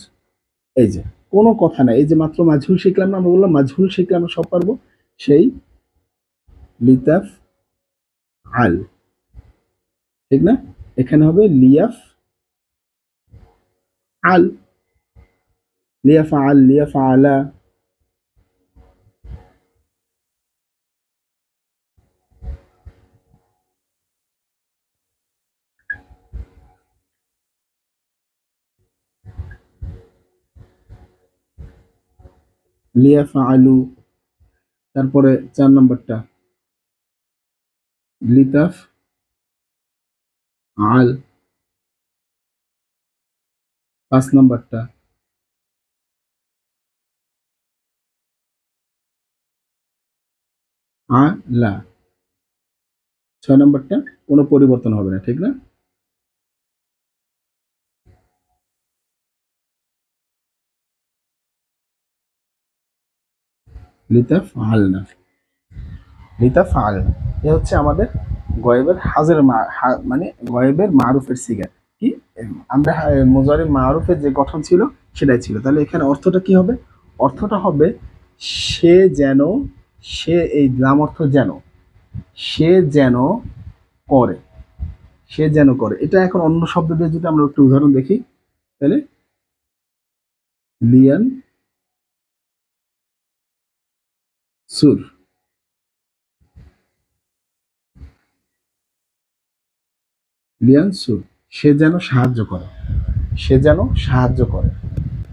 এই যে কোনো কথা নাই, এই যে মাত্র মাজহুল শিখলাম না, আমরা বললাম মাজহুল শিখলে আমরা সব পারবো, সেই লিতাফ আল, ঠিক না, এখানে হবে লিয়াফ আল, লিয়াফ আল, লিয়াফ আলা, লিয়াফ আলু, তারপরে 4 নম্বরটা লিতাফ আল, 5 নম্বরটা আলা, 6 নম্বরটা কোনো পরিবর্তন হবে না, ঠিক না, লিতাফ আল না, লিতাফ আল না, এ হচ্ছে আমাদের গয়েবের হাজের মানে গয়েবের মারুফের সিগা কি, আমরা মুজারি মারুফের যে গঠন ছিল সেটাই ছিল। তাহলে এখানে অর্থটা কি হবে, অর্থটা হবে সে যেন সে, এই লাম অর্থ যেন, সে যেন করে, সে যেন করে। এটা এখন অন্য শব্দ দিয়ে যদি আমরা একটু উদাহরণ দেখি, তাহলে লিয়ান সুর, লিয়ান সুর, সে যেন সাহায্য করে, সে যেন সাহায্য করে,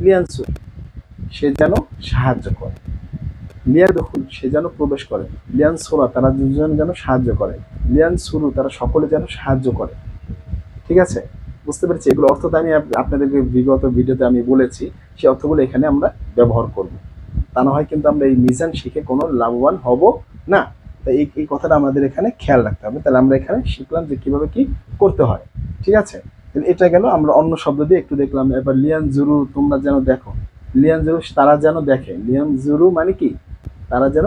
লিয়ান সুর, সে যেন সাহায্য করে, লিয়ার দখুল, সে যেন প্রবেশ করে, লিয়ান সোরা, তারা দুজন যেন সাহায্য করে, লিয়ান সুরু, তারা সকলে যেন সাহায্য করে। ঠিক আছে, বুঝতে পেরেছি। এগুলো অর্থ তো আমি আপনাদেরকে বিগত ভিডিওতে আমি বলেছি, সেই অর্থগুলো এখানে আমরা ব্যবহার করব। তা না হয় কিন্তু আমরা এই মিজান শিখে কোনো লাভবান হব না। তাই এই কথাটা আমাদের এখানে খেয়াল রাখতে হবে। তাহলে আমরা এখানে শিখলাম যে কিভাবে কি করতে হয়। ঠিক আছে, এটা গেল। আমরা অন্য শব্দ দিয়ে একটু দেখলাম। এবার লিয়ান জুরু, তোমরা যেন দেখো, লিয়ান জুরু, তারা যেন দেখে, লিয়ান জুরু মানে কি, তারা যেন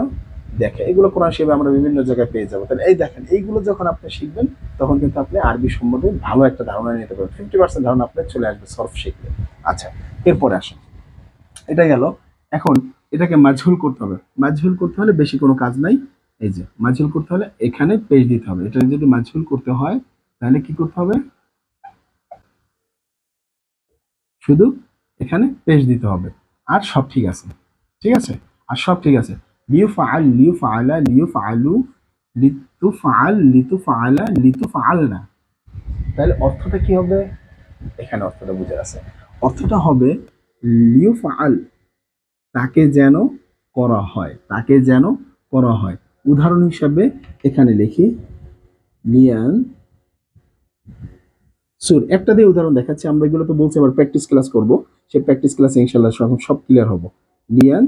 দেখে। এগুলো কোরআন শরীফে আমরা বিভিন্ন জায়গায় পেয়ে যাবো। তাহলে এই দেখেন, এইগুলো যখন আপনি শিখবেন তখন কিন্তু আপনি আরবি সম্বন্ধে ভালো একটা ধারণা নিতে পারবেন। 50% ধারণা আপনার চলে আসবে সরফ শিখলে। আচ্ছা, এরপরে আসুন, এটা গেল। এখন এটাকে মাজহুল করতে হবে। মাজহুল করতে হলে বেশি কোনো কাজ নাই। এই যে মাজহুল করতে হলে এখানে পেজ দিতে হবে। এটা যদি মাজহুল করতে হয় তাহলে কি করতে হবে, শুধু এখানে পেজ দিতে হবে, আর সব ঠিক আছে। ঠিক আছে, আর সব ঠিক আছে। লিউ ফাআল, লিউ ফাআলা, লিউ ফাআলু, লিতু ফাআল, লিতু ফাআলা, লিতু ফাআলনা। তাহলে অর্থটা কি হবে, এখানে অর্থটা বুঝে আছে। অর্থটা হবে লিউ ফাআল, তাকে যেন করা হয়, তাকে যেন করা হয়। উদাহরণ হিসাবে এখানে লিখি লিয়ান সুর। একটা দিয়ে উদাহরণ দেখাচ্ছি। আমরা এগুলো তো বলছি, আবার প্র্যাকটিস ক্লাস করব। সেই প্র্যাকটিস ক্লাসে ইনশাল্লাহ সব ক্লিয়ার হবো। লিয়ান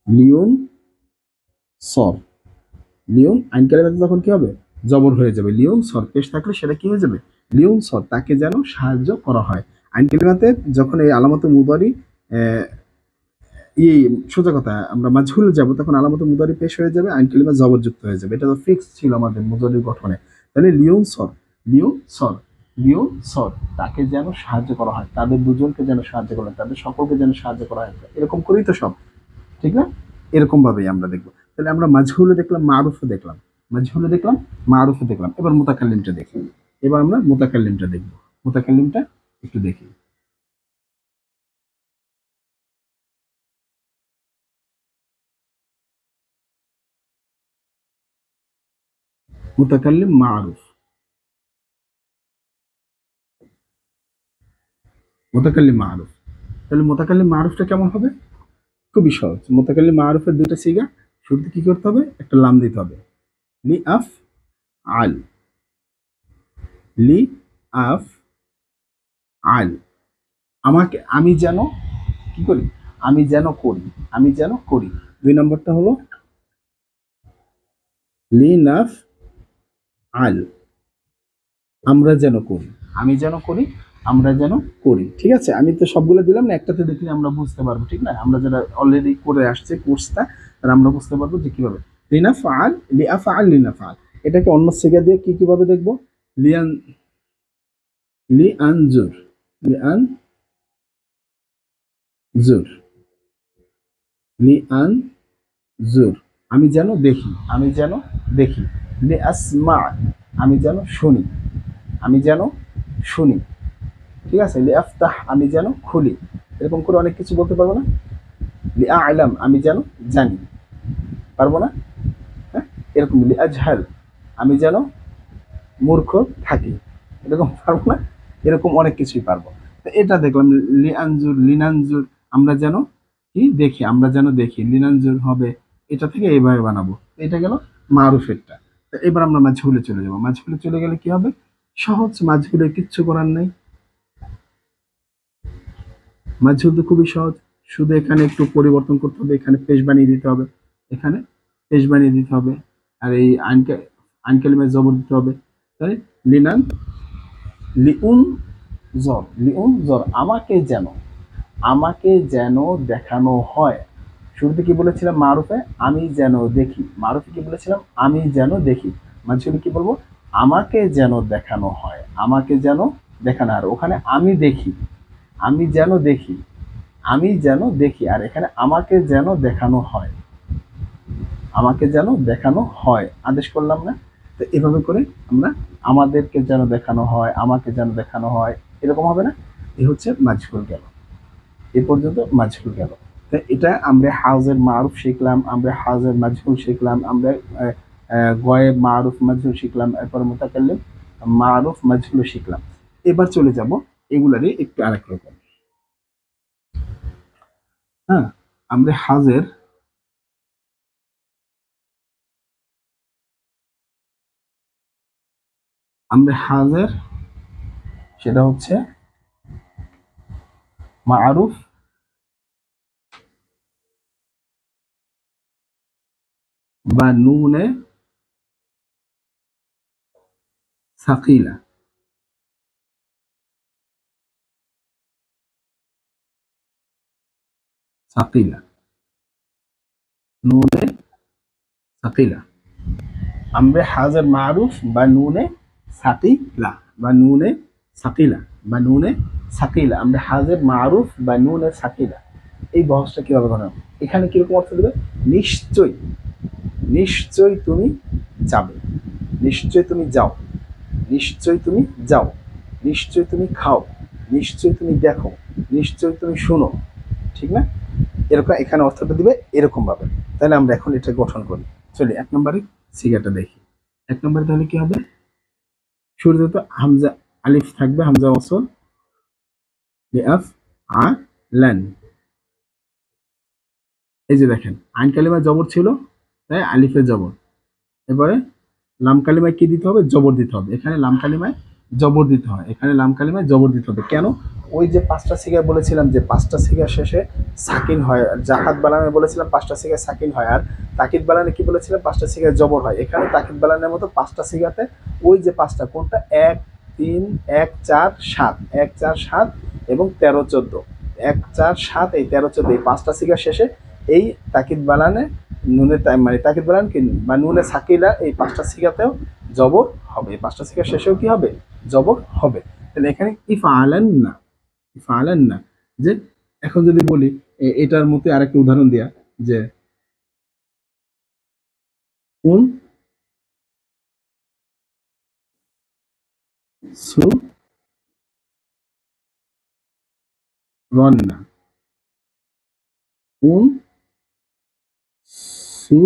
লিওন সর, লিওন আইন কালিমাতে তখন কি হবে, জবর হয়ে যাবে। লিওন সর পেশ থাকলে সেটা কি হয়ে যাবে, লিওন সর, তাকে যেন সাহায্য করা হয়। আইন কালিমাতে যখন এই আলামত মুদারি এই সোজা কথা আমরা মাজহুল যাব, তখন আলামত মুদারি পেশ হয়ে যাবে, আইন কালিমা জবরযুক্ত হয়ে যাবে। এটা তো ফিক্স ছিল আমাদের মুদারির গঠনে। তাহলে লিওন সর, লিওন সর, লিওন সর, তাকে যেন সাহায্য করা হয়, তাদের দুজনকে যেন সাহায্য করা হয়, তাদের সকলকে যেন সাহায্য করা হয়। এরকম করেই তো সব, ঠিক না? এরকম ভাবেই আমরা দেখবো। তাহলে আমরা মাজহুলে দেখলাম, মারুফে দেখলাম, মাজহুলে দেখলাম, মারুফে দেখলাম। এবার মুতাকাল্লিমটা দেখি। এবার আমরা মুতাকাল্লিমটা দেখবো। মুতাকাল্লিমটা একটু দেখি। মুতাকাল্লিম মারুফ, মুতাকাল্লিম মারুফ। তাহলে মুতাকাল্লিম মারুফটা কেমন হবে, খুবই সহজ। মুতাকাল্লিম মারুফের দুইটা সিগা। শুরুতে কি করতে হবে, একটা লাম দিতে হবে, লি আফ আল, লি আফ আল, আমাকে, আমি যেন কি করি, আমি যেন করি, আমি যেন করি। দুই নম্বরটা হলো লি নাফ আল, আমরা যেন করি, আমি যেন করি, আমরা যেন করি। ঠিক আছে, আমি তো সবগুলো দিলাম না, একটাতে দেখলে আমরা বুঝতে পারবো। ঠিক না, আমরা যারা অলরেডি করে আসছে কোর্সটা, তারা আমরা বুঝতে পারবো যে কিভাবে। লিনা ফাল, লিয়া ফাল, লিনা ফাল। এটাকে অন্য সিগা দিয়ে কি কিভাবে দেখবো, লিয়ান, লি আনজুর, লি আনজুর, লি আনজুর, আমি যেন দেখি, আমি যেন দেখি। লি আসমা, আমি যেন শুনি, আমি যেন শুনি। ঠিক আছে, লি আফতাহ, আমি যেন খুলি। এরকম করে অনেক কিছু বলতে পারবো না। লি আলাম, আমি যেন জানি, পারবো না? হ্যাঁ, এরকম। লি আজহাল, আমি যেন মূর্খ থাকি, এরকম পারবো না? এরকম অনেক কিছুই পারবো। তো এটা দেখলাম। লি আনজুর, লিনানজুর, আমরা যেন কি দেখি, আমরা যেন দেখি। লিনানজুর হবে, এটা থেকে এইভাবে বানাবো। এটা গেল মারুফেরটা। তো এবার আমরা মাঝহুলে চলে যাবো। মাঝহুলে চলে গেলে কি হবে, সহজ। মাঝহুলে কিচ্ছু করার নাই, মাজহুর তো খুবই সহজ। শুধু এখানে একটু পরিবর্তন করতে হবে, এখানে পেশ বানিয়ে দিতে হবে, এখানে পেশ বানিয়ে দিতে হবে, আর এই আইন কালিমায় জবর দিতে হবে। তাই লিনান, লিউন জর, লিউন জর, আমাকে যেন, আমাকে যেন দেখানো হয়। শুরুতে কি বলেছিলাম মারুফে, আমি যেন দেখি। মারুফে কি বলেছিলাম, আমি যেন দেখি। মাঝখানে কি বলবো, আমাকে যেন দেখানো হয়, আমাকে যেন দেখানো হয়। ওখানে আমি দেখি, আমি যেন দেখি, আমি যেন দেখি, আর এখানে আমাকে যেন দেখানো হয়, আমাকে যেন দেখানো হয়, আদেশ করলাম না? তো এভাবে করে আমরা আমাদেরকে যেন দেখানো হয়, আমাকে যেন দেখানো হয়, এরকম হবে না? এ হচ্ছে মাজহুর গেল, এ পর্যন্ত মাজহুর গেল। তো এটা আমরা হাউজের মারুফ শিখলাম, আমরা হাউজের মাজহুর শিখলাম, আমরা গয়েব মারুফ মাজহুর শিখলাম, এরপর মুতাকাল্লিম মারুফ মাজহুর শিখলাম। এবার চলে যাব এগুলারই একটু আরেক রকম। হ্যাঁ, আমরা হাজের, আমরা হাজের সেটা হচ্ছে মারুফ বা নুনে সাকিলা, সাকিলা, নুনে সাকিলা, আমরা হাজার মারুফ বা নুনে সাকিলা, বা নুনে সাকিলা, বা নুনে সাকিলা, আমরা হাজার মারুফ বা নুনে সাকিলা। এই বহসটা কিভাবে করা হবে? এখানে কিরকম অর্থ দেবে? নিশ্চয়, নিশ্চয় তুমি যাবে, নিশ্চয় তুমি যাও, নিশ্চয় তুমি যাও, নিশ্চয় তুমি খাও, নিশ্চয় তুমি দেখো, নিশ্চয় তুমি শুনো, ঠিক না? এরকম এখানে অর্থটা দিবে এরকম ভাবে। তাহলে আমরা এখন এটা গঠন করি। চলি 1 নম্বরে সিগাটা দেখি। 1 নম্বরে তাহলে কি হবে? শুরুতে তো হামজা আলিফ থাকবে, হামজা ওয়াসল, লিআফ আ লান। এই যে দেখেন আইন কালিমা জবর ছিল, তাই আলিফে জবর। এবারে লাম কালিমায় কি দিতে হবে? জবর দিতে হবে। এখানে লাম কালিমায় জবর দিতে হয়, এখানে লাম কালিমায় জবর দিতে হবে। কেন? ওই যে 5টা সিগা বলেছিলাম যে 5টা সিগা শেষে সাকিন হয়, জাহাদ বালানে বলেছিলাম 5টা সিগা সাকিন হয়, আর তাকিদ বালানে কি বলেছিলাম 5টা সিগায় জবর হয়। এখানে তাকিদ বালানের মতো 5টা সিগাতে ওই যে 5টা, কোনটা? 1 3 1 4 7, 1 4 7 এবং 13 14, 1 4 7 এই 13 14 এই 5টা সিগা শেষে এই তাকিদ বালানে নুনে মানে তাকিদ বালান কি বা নুনে সাকিলা এই 5টা সিগাতেও জবর হবে, এই 5টা সিগা শেষেও কি হবে? জবর হবে। তাহলে এখানে ইফআলান না, ইফআলান না, যে এখন যদি বলি এটার মধ্যে আরেকটা উদাহরণ দেয়া, যে কোন সু রন্না, কোন সু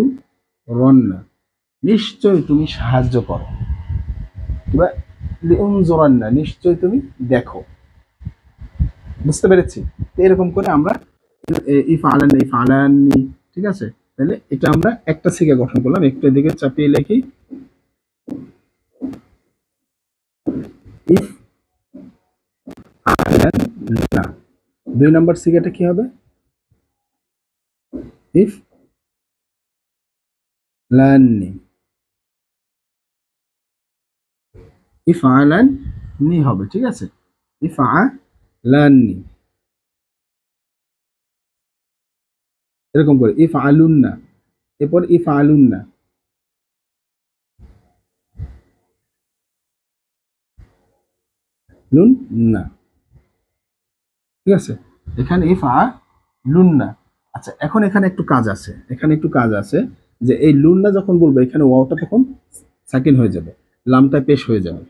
রন্না, নিশ্চয় তুমি সাহায্য করো, কিংবা লিউনজুরান্না, নিশ্চয় তুমি দেখো। বুঝতে পেরেছি? তো এরকম করে আমরা ইফআলান ইফআলানি, ঠিক আছে? তাহলে এটা আমরা একটা সিগা গঠন করলাম, একটু এদিকে চাপিয়ে লিখি, ইফ আলান না। 2 নম্বর সিগাটা কি হবে? ইফ লাননি, ইফ আলান নি হবে, ঠিক আছে? ইফ আলাননি, এরকম করে ইফ আলুন্না, এরপর ইফ আলুন্না, লুন না, ঠিক আছে? এখানে ইফ লুন্না। আচ্ছা, এখন এখানে একটু কাজ আছে, এখানে একটু কাজ আছে, যে এই লুন্না যখন বলবো এখানে ওয়াওটা তখন সাকিন হয়ে যাবে, লামটা পেশ হয়ে যাবে।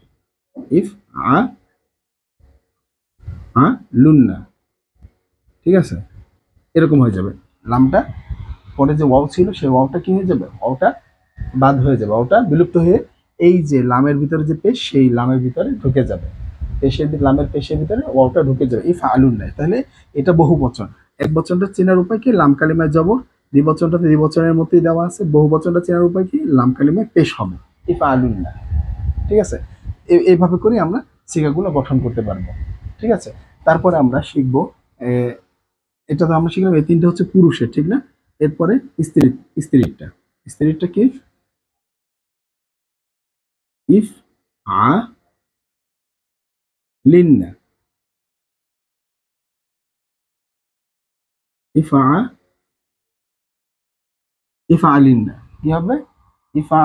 ইফ আ লুন্না, ঠিক আছে? এরকম হয়ে যাবে, লামটা পরে যে ওয়াও ছিল সেই ওয়াওটা কি হয়ে যাবে? ওয়াওটা বাদ হয়ে যাবে, ওয়াওটা বিলুপ্ত হয়ে এই যে লামের ভিতরে যে পেশ, সেই লামের ভিতরে ঢুকে যাবে, পেশের লামের পেশের ভিতরে ওয়াওটা ঢুকে যাবে। ইফ আলুন নাই, তাহলে এটা বহু বচন। এক বচনটা চেনার উপায় কি? লাম কালিমায় জবর, দ্বিবচনটাতে দ্বিবচনের মধ্যেই দেওয়া আছে, বহু বচনটা চেনার উপায় কি? লাম কালিমায় পেশ হবে, ইফ আলুন না, ঠিক আছে? এইভাবে করে আমরা সিগাগুলো গঠন করতে পারবো, ঠিক আছে? তারপরে আমরা শিখবো, এটা তো আমরা শিখলাম, এই 3টা হচ্ছে পুরুষের, ঠিক না? এরপরে স্ত্রী, স্ত্রীরটা, স্ত্রীরটা কি? ইফ আ লিন্না, ইফ আ ইফা আলিন্না, কি হবে? ইফা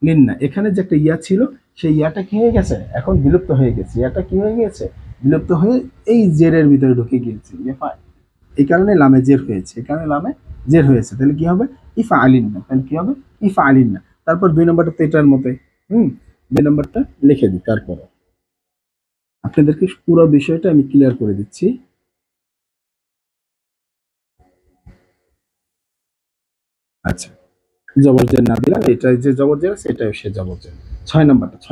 লিন্না। এখানে যে একটা ইয়া ছিল সেই ইয়াটা কি হয়ে গেছে? এখন বিলুপ্ত হয়ে গেছে, ইয়াটা কি হয়ে গেছে? বিলুপ্ত হয়ে এই জেরের ভিতরে ঢুকে গিয়েছে, এই কারণে লামে জের হয়েছে, এই কারণে লামে জের হয়েছে। তাহলে কি হবে? ইফা আলিন না। তাহলে কি হবে? ইফা আলিন না। তারপর 2 নম্বরটা তো এটার মতোই। 2 নম্বরটা লিখে দিই। তারপরে আপনাদেরকে পুরো বিষয়টা আমি ক্লিয়ার করে দিচ্ছি। আচ্ছা, জবরজের না দিলাম, এটা যে জবরজের আছে এটাও সে জবরজের। 6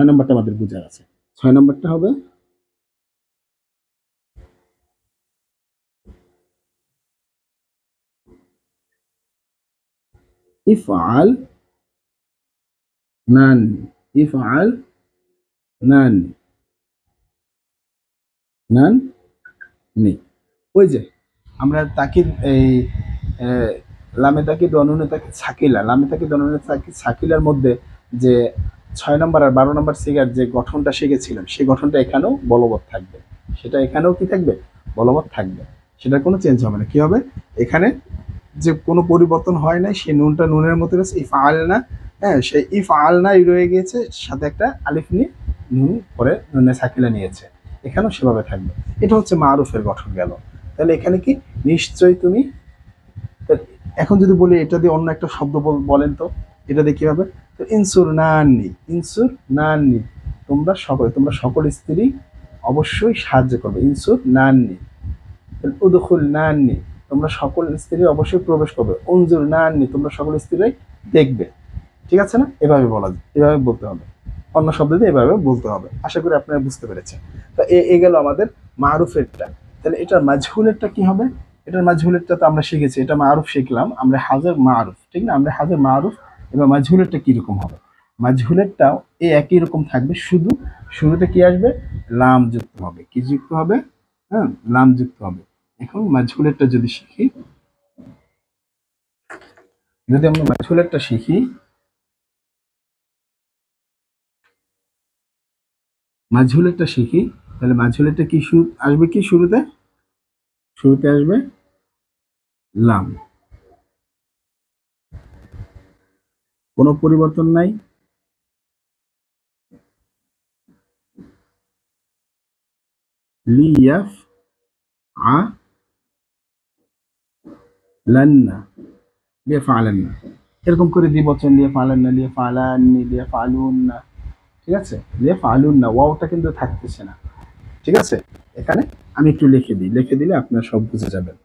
নম্বরটা আমাদের বুঝার আছে। 6 নম্বরটা হবে ইফআল নান, ইফআল নান, নান নি। ওই যে আমরা তাকিদ এই লামে তাকিদ অনুনে তাকিদ সাকিলা, লামে তাকিদ অনুনে তাকিদ সাকিলার মধ্যে যে 6 নম্বর আর 12 নম্বর সিগার যে গঠনটা শিখেছিলাম, সেই গঠনটা এখানেও বলবৎ থাকবে। সেটা এখানেও কি থাকবে? বলবৎ থাকবে। সেটা কোনো চেঞ্জ হবে না। কি হবে? এখানে যে কোনো পরিবর্তন হয় নাই, সেই নুনটা নুনের মতো রয়েছে, ইফ আল না। হ্যাঁ, সেই ইফ আল নাই রয়ে গিয়েছে, সাথে একটা আলিফ নিয়ে নুন পরে নুনে সাকিলা নিয়েছে, এখানেও সেভাবে থাকবে। এটা হচ্ছে মারুফের গঠন গেল। তাহলে এখানে কি নিশ্চয়ই তুমি, এখন যদি বলি এটা দিয়ে অন্য একটা শব্দ বলেন তো, এটা দিয়ে কি হবে? তো ইনসুর নাননি, ইনসুর নাননি, তোমরা সকল স্ত্রী অবশ্যই সাহায্য করবে। ইনসুর নাননি, উদখুল নাননি, তোমরা সকল স্ত্রী অবশ্যই প্রবেশ করবে। উনজুর নাননি, তোমরা সকল স্ত্রীরাই দেখবে। ঠিক আছে না? এভাবে বলা যায়, এভাবে বলতে হবে। অন্য শব্দ দিয়ে এভাবে বলতে হবে। আশা করি আপনারা বুঝতে পেরেছেন। তো এ গেল আমাদের মারুফেরটা। তাহলে এটার মাঝহুলেরটা কি হবে? এটার মাঝহুলেরটা তো আমরা শিখেছি, এটা মারুফ শিখলাম আমরা, হাজার মারুফ, ঠিক না? আমরা হাজার মারুফ। এবার মাঝহুলেরটা কিরকম হবে? মাঝহুলেরটাও এই একই রকম থাকবে, শুধু শুরুতে কি আসবে? লাম যুক্ত হবে। কি যুক্ত হবে? হ্যাঁ, লাম যুক্ত হবে। এখন মাঝহুলেরটা যদি শিখি, যদি আমরা মাঝহুলেরটা শিখি, মাঝহুলেরটা শিখি, তাহলে মাঝহুলেরটা কি শুরু আসবে? কি শুরুতে? শুরুতে আসবে লাম, কোনো পরিবর্তন নাই। লিয়াফ আ লান্না, লিয়া ফালান্না, এরকম করে দ্বিবচন লিয়া ফালান্না, লিয়া ফালান্নি, লিয়া ফালুন্না। ঠিক আছে? লিয়া ফালুন্না, ওয়াওটা কিন্তু থাকতেছে না। ঠিক আছে? এখানে আমি একটু লিখে দিই, লিখে দিলে আপনারা সব বুঝে যাবেন।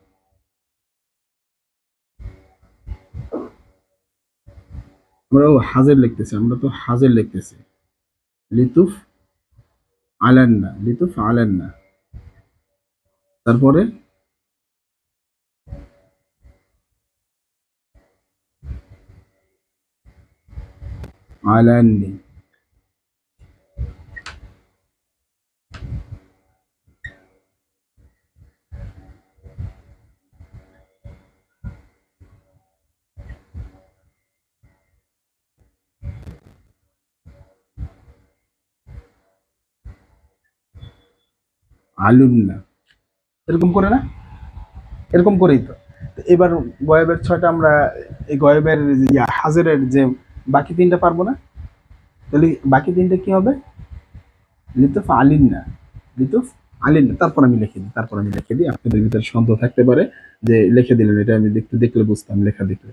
আমরা হাজের লিখতেছি, আমরা তো হাজের লিখতেছি। লিতুফ আলান্না, লিতুফ আলান্না, তারপরে আলান্নি, আলুন্না, এরকম করে না? এরকম করেই তো। এবার গয়েবের 6টা আমরা, এই গয়েবের হাজেরের যে বাকি 3টা পারবো না? তাহলে বাকি 3টা কি হবে? লিতুফ আলিন না, লিতুফ আলিন না। তারপর আমি লিখে দিই, তারপর আমি লিখে দিই। আপনাদের ভিতরে সন্দেহ থাকতে পারে যে লিখে দিলেন, এটা আমি দেখলে বুঝতাম, লেখা দেখলে।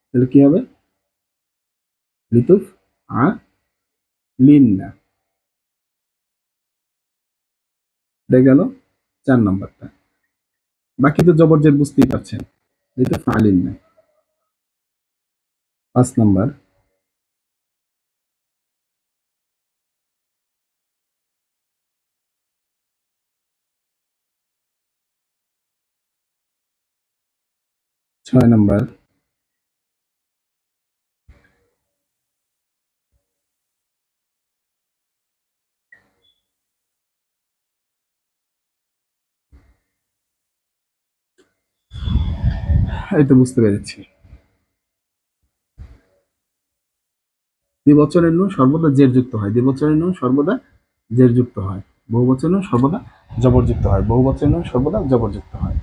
তাহলে কি হবে? লিতুফ আ লিন না। দেখা গেল 4 নম্বরটা। বাকি তো জবরজের বুঝতেই পারছেন, লিতুফ আলিন না। 5 নম্বর, ছয় নম্বর, এই তো বুঝতে পেরেছি। দ্বিবচনের নুন সর্বদা জের যুক্ত হয়, দ্বিবচনের নুন সর্বদা জের যুক্ত হয়। বহুবচনের নুন সর্বদা জবরযুক্ত হয়, বহুবচনের নুন সর্বদা জবরযুক্ত হয়।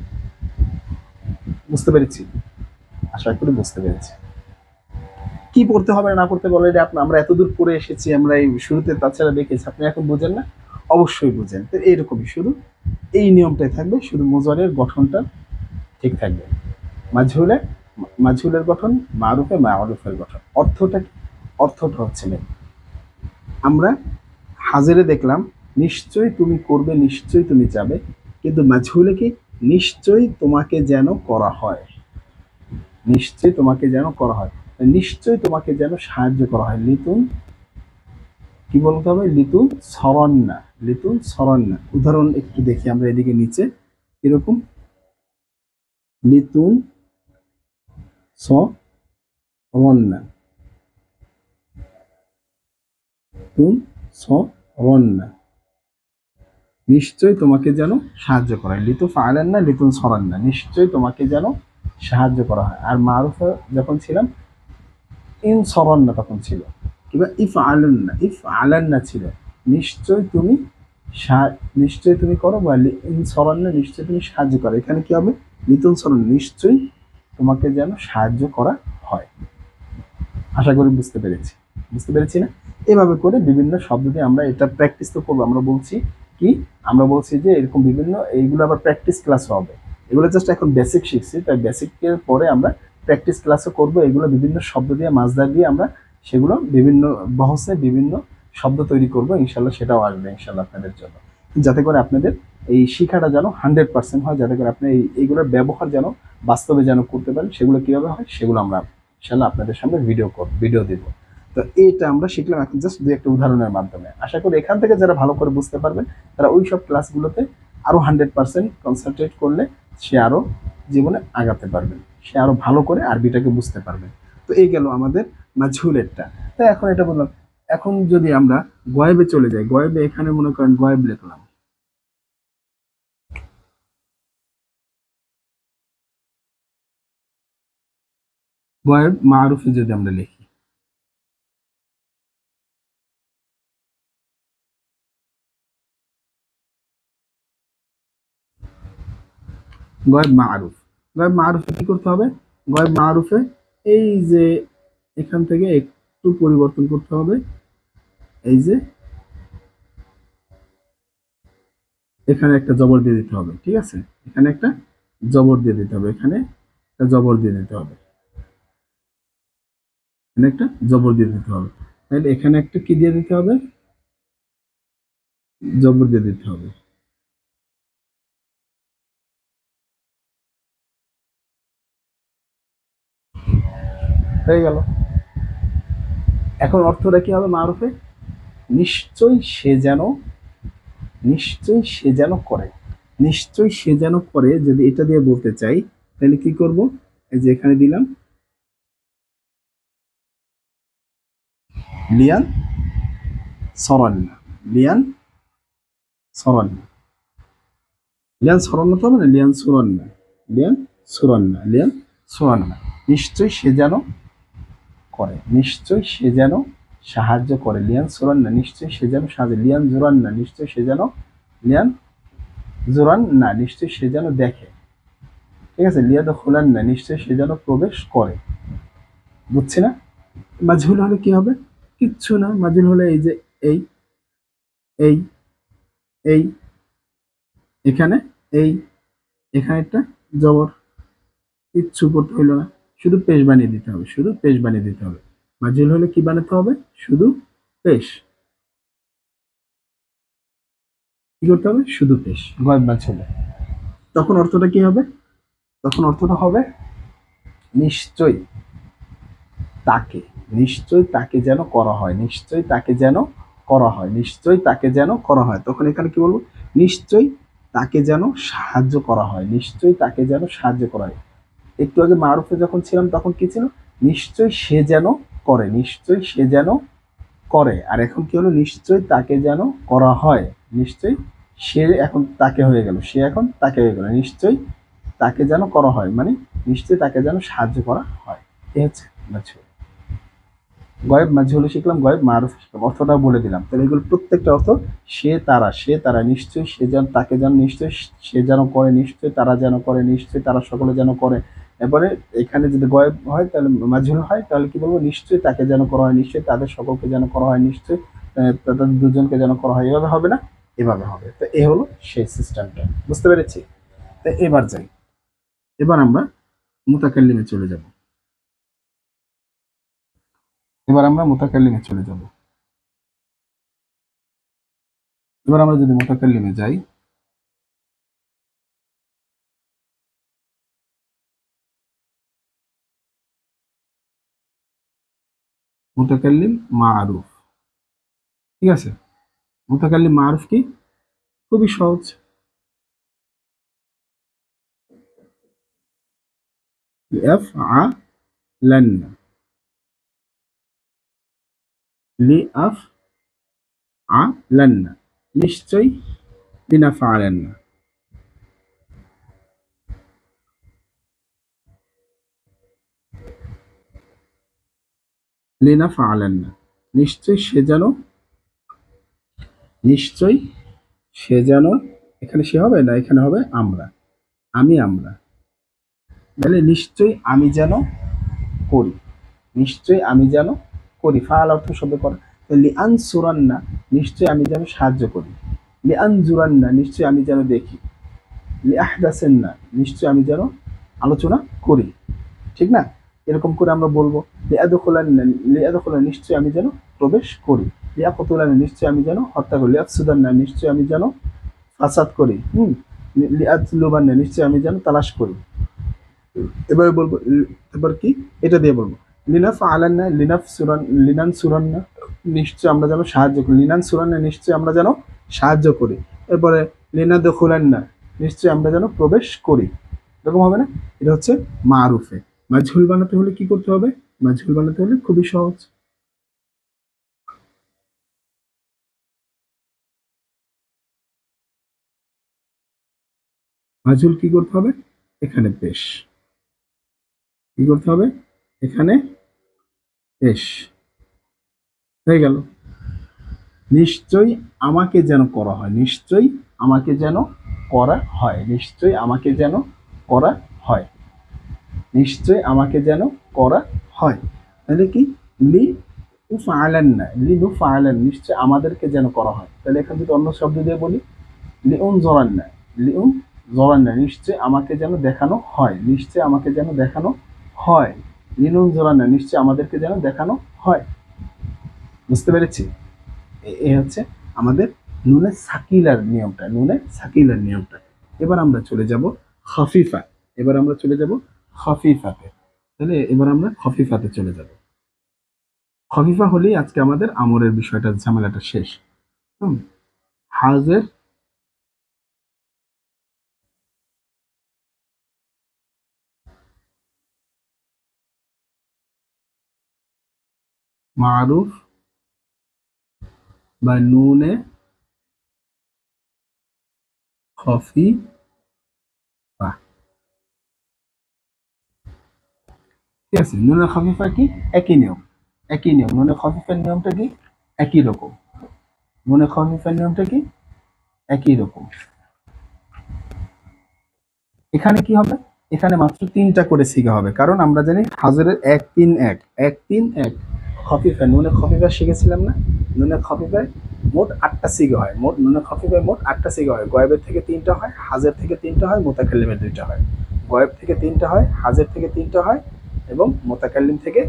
বুঝতে পেরেছি? আশা করি বুঝতে পেরেছি। কি পড়তে হবে না পড়তে বলে, এটা আমরা এতদূর পড়ে এসেছি, আমরা এই শুরুতে তাছাড়া দেখেছি, আপনি এখন বুঝেন না? অবশ্যই বুঝেন। তো এইরকমই শুধু এই নিয়মটাই থাকবে, শুধু মুজারের গঠনটা ঠিক থাকবে। মাজহুলে মাজহুলের গঠন, মারুফে মারুফের গঠন। অর্থটা কি? অর্থটা হচ্ছে আমরা হাজিরে দেখলাম নিশ্চয়ই তুমি করবে, নিশ্চয়ই তুমি যাবে, কিন্তু মাজহুলে কি? নিশ্চয়ই তোমাকে যেন করা হয়, নিশ্চয়ই তোমাকে যেন করা হয়, নিশ্চয়ই তোমাকে যেন সাহায্য করা হয়। লিতুন কি বলতে হবে? লিতুন সরন্না, লিতুন সরন্না। উদাহরণ একটু দেখি আমরা এদিকে নিচে, এরকম লিতুন সরন্না, তুন সরন্না, নিশ্চয়ই তোমাকে যেন সাহায্য করা হয়। লিতু ফাআলান না, লিতুন সরান না, নিশ্চয়ই তোমাকে যেন সাহায্য করা হয়। আর মারুফে যখন ছিলাম ইন সরান না তখন ছিল, কিংবা ইফ আলান না, ইফ আলান না ছিল, নিশ্চয় তুমি নিশ্চয় তুমি করো, বা ইন সরান না, নিশ্চয় তুমি সাহায্য করো। এখানে কি হবে? লিতুন সরান, নিশ্চয়ই তোমাকে যেন সাহায্য করা হয়। আশা করি বুঝতে পেরেছি, বুঝতে পেরেছি না? এভাবে করে বিভিন্ন শব্দ দিয়ে আমরা এটা প্র্যাকটিস তো করবো। আমরা বলছি কি, আমরা বলছি যে এরকম বিভিন্ন, এইগুলো আবার প্র্যাকটিস ক্লাস হবে। এগুলো জাস্ট এখন বেসিক শিখছি, তাই বেসিকের পরে আমরা প্র্যাকটিস ক্লাসও করব। এগুলো বিভিন্ন শব্দ দিয়ে, মাছদার দিয়ে আমরা সেগুলো বিভিন্ন বহসে বিভিন্ন শব্দ তৈরি করব। ইনশাল্লাহ সেটাও আসবে ইনশাল্লাহ আপনাদের জন্য, যাতে করে আপনাদের এই শিক্ষাটা যেন 100% হয়, যাতে করে আপনি এইগুলোর ব্যবহার যেন বাস্তবে যেন করতে পারেন। সেগুলো কীভাবে হয় সেগুলো আমরা ইনশাল্লাহ আপনাদের সামনে ভিডিও দিব। তো এইটা আমরা শিখলাম এখন জাস্ট দু একটা উদাহরণের মাধ্যমে। আশা করি এখান থেকে যারা ভালো করে বুঝতে পারবেন তারা ওই সব ক্লাসগুলোতে আরো 100% কনসেন্ট্রেট করলে সে আরো জীবনে আগাতে পারবেন, সে আরো ভালো করে আরবিটাকে বুঝতে পারবেন। তো এই গেল আমাদের মাজহুলেরটা। তাই এখন এটা বললাম, এখন যদি আমরা গয়েবে চলে যাই, গয়েবে এখানে মনে করেন গয়েব লিখলাম, গয়েব মারুফে যদি আমরা লিখি, গয়েব মারুফ, গয়েব মারুফে কি করতে হবে? গয়েব মারুফে এই যে এখান থেকে একটু পরিবর্তন করতে হবে, এই যে এখানে একটা জবর দিয়ে দিতে হবে, ঠিক আছে? এখানে একটা জবর দিয়ে দিতে হবে, এখানে একটা জবর দিয়ে দিতে হবে, এখানে একটা জবর দিয়ে দিতে হবে। তাহলে এখানে একটা কি দিয়ে দিতে হবে? জবর দিয়ে দিতে হবে। হয়ে গেল। এখন অর্থটা কি হবে মারুফে? নিশ্চয়ই সে যেন, নিশ্চয়ই সে যেন করে, নিশ্চয়ই সে যেন করে। যদি এটা দিয়ে বলতে চাই তাহলে কি করব? এই যে এখানে দিলাম লিয়ান সরান্না, লিয়ান সরান্না, লিয়ান সরান্না তো হবে না, লিয়ান সুরান্না, লিয়ান সুরান্না, লিয়ান সুরান্না। নিশ্চয়ই সে যেন করে, নিশ্চয়ই সে যেন সাহায্য করে। লিয়ান সুরান্না, নিশ্চয়ই সে যেন সাহায্য। লিয়ান জুরান্না, নিশ্চয়ই সে যেন, লিয়ান জুরান্না, নিশ্চয়ই সে যেন দেখে, ঠিক আছে? লিয়াদ খুলান্না, নিশ্চয়ই সে যেন প্রবেশ করে। বুঝছি না? মাজহুল হলে কি হবে? কিচ্ছু না। মাজহুল হলে এই যে এই এই এই এখানে এই, এখানে একটা জবর, কিচ্ছু করতে হইলো না, শুধু পেশ বানিয়ে দিতে হবে, শুধু পেশ বানিয়ে দিতে হবে। মাজহুল হলে কি বানাতে হবে? শুধু পেশ। কি করতে হবে? শুধু পেশ। গয়েব মাজহুলে তখন অর্থটা কি হবে? তখন অর্থটা হবে নিশ্চয়ই তাকে, নিশ্চয়ই তাকে যেন করা হয়, নিশ্চয়ই তাকে যেন করা হয়, নিশ্চয়ই তাকে যেন করা হয়। তখন এখানে কি বলবো? নিশ্চয়ই তাকে যেন সাহায্য করা হয়, নিশ্চয়ই তাকে যেন সাহায্য করা হয়। একটু আগে মারুফে যখন ছিলাম তখন কি ছিল? নিশ্চয়ই সে যেন করে, নিশ্চয়ই সে যেন করে। আর এখন কি হলো? নিশ্চয়ই তাকে যেন করা হয়, নিশ্চয়ই সে এখন তাকে হয়ে গেল, সে এখন তাকে হয়ে গেল। নিশ্চয়ই তাকে যেন করা হয় মানে নিশ্চয়ই তাকে যেন সাহায্য করা হয়। এ হচ্ছে মাজহুল। গয়েব মাজহুল শিখলাম, গয়েব মারুফ শিখলাম, অর্থটা বলে দিলাম। তাহলে এগুলো প্রত্যেকটা অর্থ সে তারা, সে তারা, নিশ্চয়ই সে যেন, তাকে যেন, নিশ্চয়ই সে যেন করে, নিশ্চয়ই তারা যেন করে, নিশ্চয়ই তারা সকলে যেন করে। এরপরে এখানে যদি গয়েব হয় তাহলে মাজহুল হয়, তাহলে কি বলবো? নিশ্চয়ই তাকে যেন করা হয়, নিশ্চয়ই তাদের সকলকে যেন করা হয়, নিশ্চয়ই তাদের দুজনকে যেন করা হয়। এভাবে হবে না? এভাবে হবে। তো এ হলো সেই সিস্টেমটা, বুঝতে পেরেছি? তো এবার যাই, এবার আমরা মুতাকাল্লিমে চলে যাব। এবার আমরা মুতাকাল্লিমে চলে যাব। এবার আমরা যদি মুতাকাল্লিমে যাই, মুতাকাল্লিম মারুফ, ঠিক আছে? মুতাকাল্লিম মারুফ কি? খুবই সহজ। লিআফআলান্না, লিআফআলান্না, নিশ্চয়ই। লিনাফআলান্না, লিনাফআলান্না, নিশ্চয়ই সে যেন, নিশ্চয়ই সে যেন, এখানে সে হবে না, এখানে হবে আমরা, আমরা, তাহলে নিশ্চয়ই আমি যেন করি, নিশ্চয়ই আমি যেন করি। ফাআল অর্থ শব্দ করা। লিআন সুরান্না, নিশ্চয়ই আমি যেন সাহায্য করি। লিআন জুরান্না, নিশ্চয়ই আমি যেন দেখি। লিআহদাসেন্না, নিশ্চয়ই আমি যেন আলোচনা করি, ঠিক না? এরকম করে আমরা বলবো। লিআদখুলান্না, লিআদখুলা, নিশ্চয়ই আমি যেন প্রবেশ করি। লিআকতুলান্না, নিশ্চয়ই আমি যেন হত্যা করি। লিআফসুদান্না, নিশ্চয়ই আমি যেন ফাসাদ করি। লিআতলুবান্না, নিশ্চয়ই আমি যেন তালাশ করি। এভাবে বলবো। এবার কি এটা দিয়ে বলবো, লিনাফ আলান্না, লিনাফ সুরান, লিনান সুরান্না, নিশ্চয় আমরা যেন সাহায্য করি। লিনান সুরান্না, নিশ্চয় আমরা যেন সাহায্য করি। এরপরে লিনা দখুলান্না, নিশ্চয় আমরা যেন প্রবেশ করি। এরকম হবে না? এটা হচ্ছে মারুফে। মাজহুল বানাতে হলে কি করতে হবে? মাজহুল বানাতে হলে খুবই সহজ। মাজহুল কি করতে হবে? এখানে পেশ। কি করতে হবে? এখানে পেশ হয়ে গেল। নিশ্চয়ই আমাকে যেন করা হয়, নিশ্চয়ই আমাকে যেন করা হয়, নিশ্চয়ই আমাকে যেন করা হয়, নিশ্চয়ই আমাকে যেন করা হয়। তাহলে কি? লি উফআলান না, লি নুফআলান, নিশ্চয় আমাদেরকে যেন করা হয়। তাহলে এখানে যদি অন্য শব্দ দিয়ে বলি, লিউন জরান না, লিউন জরান না, নিশ্চয় আমাকে যেন দেখানো হয়, নিশ্চয় আমাকে যেন দেখানো হয়। লিনুন জরান না, নিশ্চয় আমাদেরকে যেন দেখানো হয়। বুঝতে পেরেছি? এই হচ্ছে আমাদের নুনে সাকিলার নিয়মটা, নুনে সাকিলার নিয়মটা। এবার আমরা চলে যাব খফিফা, এবার আমরা চলে যাব খফিফাতে। তাহলে এবার আমরা খফিফাতে চলে যাব। খফিফা হলেই আজকে আমাদের আমরের বিষয়টা, ঝামেলাটা শেষ। হুম, হাজের মারুফ বা নুনে খফিফা, ঠিক আছে? নুনে খফিফা কি? একই নিয়ম, একই নিয়ম। নুনে খফিফার নিয়মটা কি? একই রকম। নুনে খফিফার নিয়মটা কি? একই রকম। এখানে কি হবে? এখানে মাত্র ৩টা করে সিগা হবে, কারণ আমরা জানি হাজরের ১ ৩ ১, ১ ৩ ১ খফিফা, নুনে খফিফা শিখেছিলাম না? নুনে খফিফায় মোট ৮টা সিগা হয়, মোট নুনে খফিফায় মোট ৮টা সিগা হয়। গয়েবের থেকে ৩টা হয়, হাজের থেকে ৩টা হয়, মোতাকাল্লিমের ২টা হয়। গয়েব থেকে ৩টা হয়, হাজের থেকে ৩টা হয় এবং মোতাকাল্লিম থেকে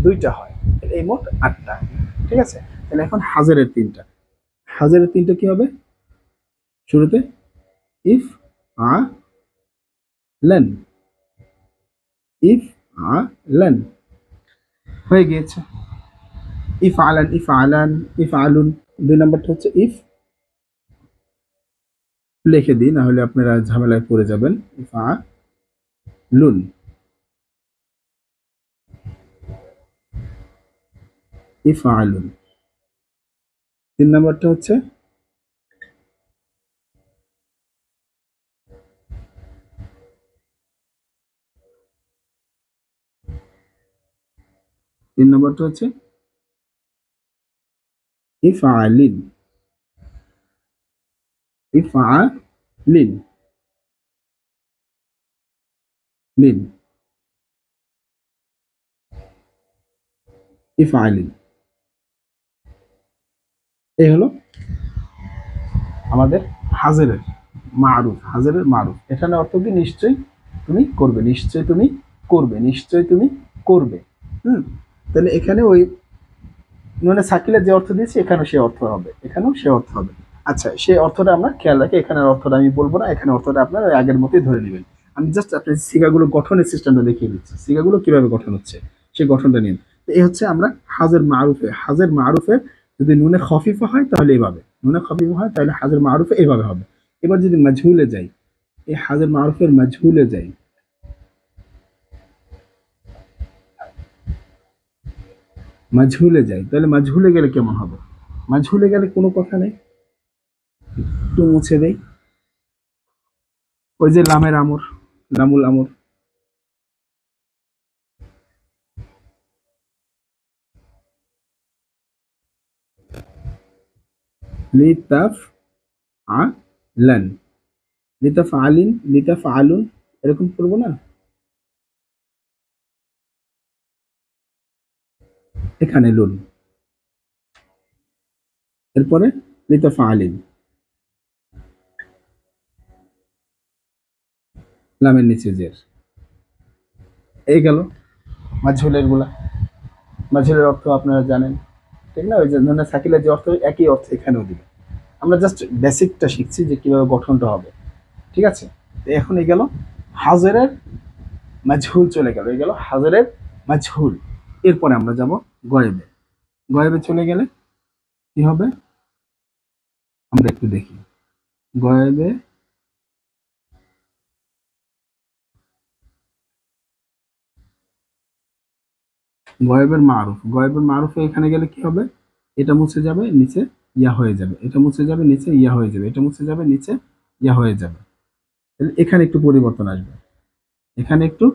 ২টা হয়। এই মোট ৮টা, ঠিক আছে? তাহলে এখন হাজরের ৩টা, হাজরের ৩টা কি হবে? শুরুতে if a lane, if a lane হয়ে গিয়েছে। ইফ আলান, ইফ আলান, ইফ আলুন। ২ নম্বরটা হচ্ছে ইফ, লিখে দিই না হলে আপনারা ঝামেলায় পড়ে যাবেন। If a Lun, if আলুন। ৩ নম্বরটা হচ্ছে ৩ নম্বরটা হচ্ছে ইফ আলিন, ইফ আ লিন, লিন, ইফ আলিন। এই হলো আমাদের হাজেরের মারুফ, হাজেরের মারুফ, এখানে অর্থ কি নিশ্চয়ই তুমি করবে, নিশ্চয়ই তুমি করবে, নিশ্চয়ই তুমি করবে। হুম, তাহলে এখানে ওই নুনে সাকিলের যে অর্থ দিয়েছি এখানেও সে অর্থ হবে, এখানেও সে অর্থ হবে। আচ্ছা, সেই অর্থটা আমরা খেয়াল রাখি, এখানের অর্থটা আমি বলবো না, এখানে অর্থটা আপনার ওই আগের মতোই ধরে নেবেন। আমি জাস্ট আপনার সিগাগুলো গঠনের সিস্টেমটা দেখিয়ে দিচ্ছি, সিগাগুলো কিভাবে গঠন হচ্ছে সেই গঠনটা নিন। তো এই হচ্ছে আমরা হাজের মারুফে, হাজের মারুফের যদি নুনে খফিফা হয় তাহলে এইভাবে, নুনে খফিফা হয় তাহলে হাজের মারুফে এইভাবে হবে। এবার যদি মাজহুলে যাই, এই হাজের মারুফের মাজহুলে যাই, মাজহুলে যাই, তাহলে মাজহুলে গেলে কেমন হবে? মাজহুলে গেলে কোনো কথা নেই, একটু মুছে দেই, ওই যে লামের আমর, লামুল আমর, লিতাফ আলান, লিতাফ আলিন, লিতাফ আলুন, এরকম করবো না? এখানে লুন, এরপরে লিতাফ আলিন, লামের নিচে জের, এই গেল মাঝহুলের গুলা। মাঝহুলের অর্থ আপনারা জানেন, ঠিক না? ওই যে নুনে সাকিলের যে অর্থ একই অর্থ এখানেও দিবে। আমরা জাস্ট বেসিকটা শিখছি যে কিভাবে গঠনটা হবে, ঠিক আছে? তো এখন এই গেল হাজরের মাজহুল, চলে গেল, এই গেল হাজরের মাজহুল। এরপরে আমরা যাব গয়েবে, গয়েবে চলে গেলে কি হবে আমরা একটু দেখি। গয়েবে, গয়েবের মারুফ, গয়েবের মারুফে এখানে গেলে কি হবে? এটা মুছে যাবে, নিচে ইয়া হয়ে যাবে, এটা মুছে যাবে, নিচে ইয়া হয়ে যাবে, এটা মুছে যাবে, নিচে ইয়া হয়ে যাবে। তাহলে এখানে একটু পরিবর্তন আসবে, এখানে একটু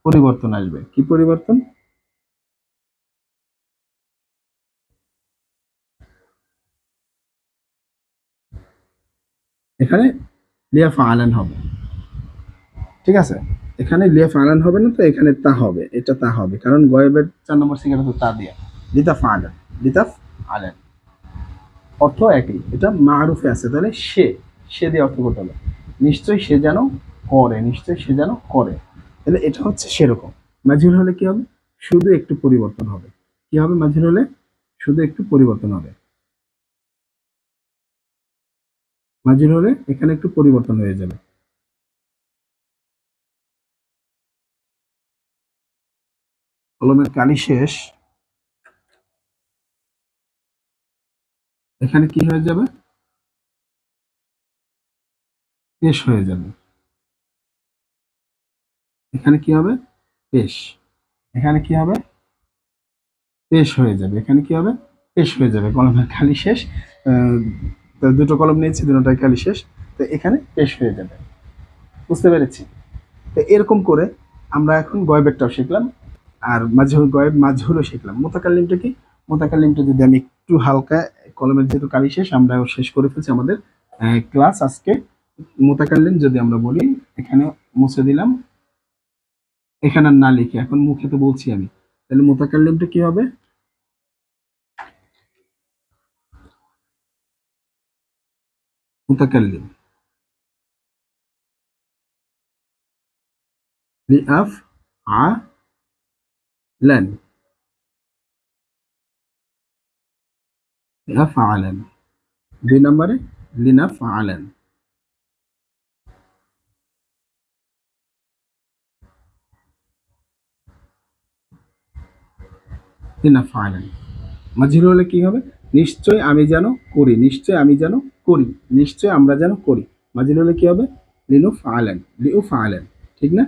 পরিবর্তন আসবে। কি পরিবর্তন? এখানে লিয়াফা আলান হবে, ঠিক আছে? এখানে লিয়াফা আলান হবে না, তো এখানে তা হবে, এটা তা হবে, কারণ গয়েবের 4 নম্বর সিগারে তো তা দিয়া, লিতাফ আলান, লিতাফ আলান, অর্থ একই, এটা মারুফে আছে, তাহলে সে, সে দিয়ে অর্থ করতে হবে নিশ্চয়ই সে যেন করে, নিশ্চয়ই সে যেন করে। তাহলে এটা হচ্ছে সেরকম। মাজহুল হলে কি হবে? শুধু একটু পরিবর্তন হবে। কি হবে মাজহুল হলে? শুধু একটু পরিবর্তন হবে। মাজহুল হলে এখানে একটু পরিবর্তন হয়ে যাবে। কলমের কালি শেষ, এখানে কি হয়ে যাবে? পেশ হয়ে যাবে। এখানে কি হবে? পেশ। এখানে কি হবে? পেশ হয়ে যাবে। এখানে কি হবে? পেশ হয়ে যাবে। কলমের খালি শেষ। তো দুটো কলম নিয়েছি, দুটোটাই খালি শেষ। তো এখানে পেশ হয়ে যাবে। বুঝতে পেরেছি? তো এরকম করে আমরা এখন গয়েবেরটাও শিখলাম, আর মাজহুল, গয়েব মাজহুলও শিখলাম। মুতাকাল্লিমটা কি? মুতাকাল্লিমটা যদি আমি একটু হালকা, কলমের যেহেতু কালি শেষ, আমরা শেষ করে ফেলছি আমাদের ক্লাস আজকে। মুতাকাল্লিম যদি আমরা বলি, এখানে মুছে দিলাম, এখানে আর না লিখে, এখন মুখে তো বলছি আমি, তাহলে মুতাকাল্লিমটা কি হবে? মুতাকাল্লিম লিআফ আলান, লিআফ আলান, 2 নম্বরে লিনাফ আলান। লিনাফ আলান মাজহুর হলে কি হবে? নিশ্চয় আমি যেন করি, নিশ্চয় আমি যেন করি, নিশ্চয় আমরা যেন করি। মাজহুর হলে কি হবে? লিনুফ আলান, লিউফ আলান, ঠিক না?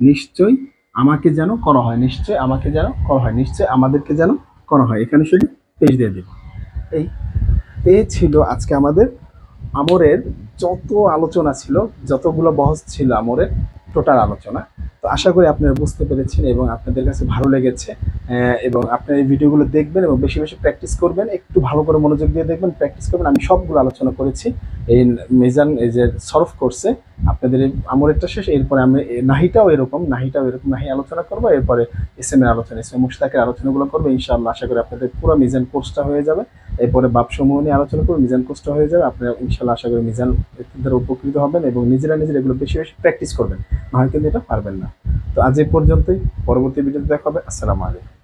নিশ্চয় আমাকে যেন করা হয়, নিশ্চয় আমাকে যেন করা হয়, নিশ্চয় আমাদেরকে যেন করা হয়। এখানে শুধু পেশ দিয়ে দেব। এই এই ছিল আজকে আমাদের আমরের যত আলোচনা ছিল, যতগুলো বহস ছিল আমরের টোটাল আলোচনা। তো আশা করি আপনারা বুঝতে পেরেছেন এবং আপনাদের কাছে ভালো লেগেছে। এবং আপনারা এই ভিডিওগুলো দেখবেন এবং বেশি বেশি প্র্যাকটিস করবেন, একটু ভালো করে মনোযোগ দিয়ে দেখবেন, প্র্যাকটিস করবেন। আমি সবগুলো আলোচনা করেছি এই মিজান, এই যে সরফ করছে আপনাদের এই আমরেরটা শেষ, এরপরে আমি নাহিটাও এরকম, নাহিটাও এরকম, নাহি আলোচনা করবো, এরপরে এস এম এর আলোচনা, এস এম মুশতাকের আলোচনাগুলো করবো ইনশাআল্লাহ। আশা করি আপনাদের পুরো মিজান কোর্সটা হয়ে যাবে। এরপরে বাপসমূহ নিয়ে আলোচনা করবো, মিজান কোর্সটা হয়ে যাবে, আপনারা ইনশাল্লাহ আশা করি মিজান দ্বারা উপকৃত হবেন এবং নিজেরা এগুলো বেশি বেশি প্র্যাকটিস করবেন, না হয় কিন্তু এটা পারবেন না। তো আজ এই পর্যন্তই, পরবর্তী ভিডিওতে দেখা হবে। আসসালামু আলাইকুম।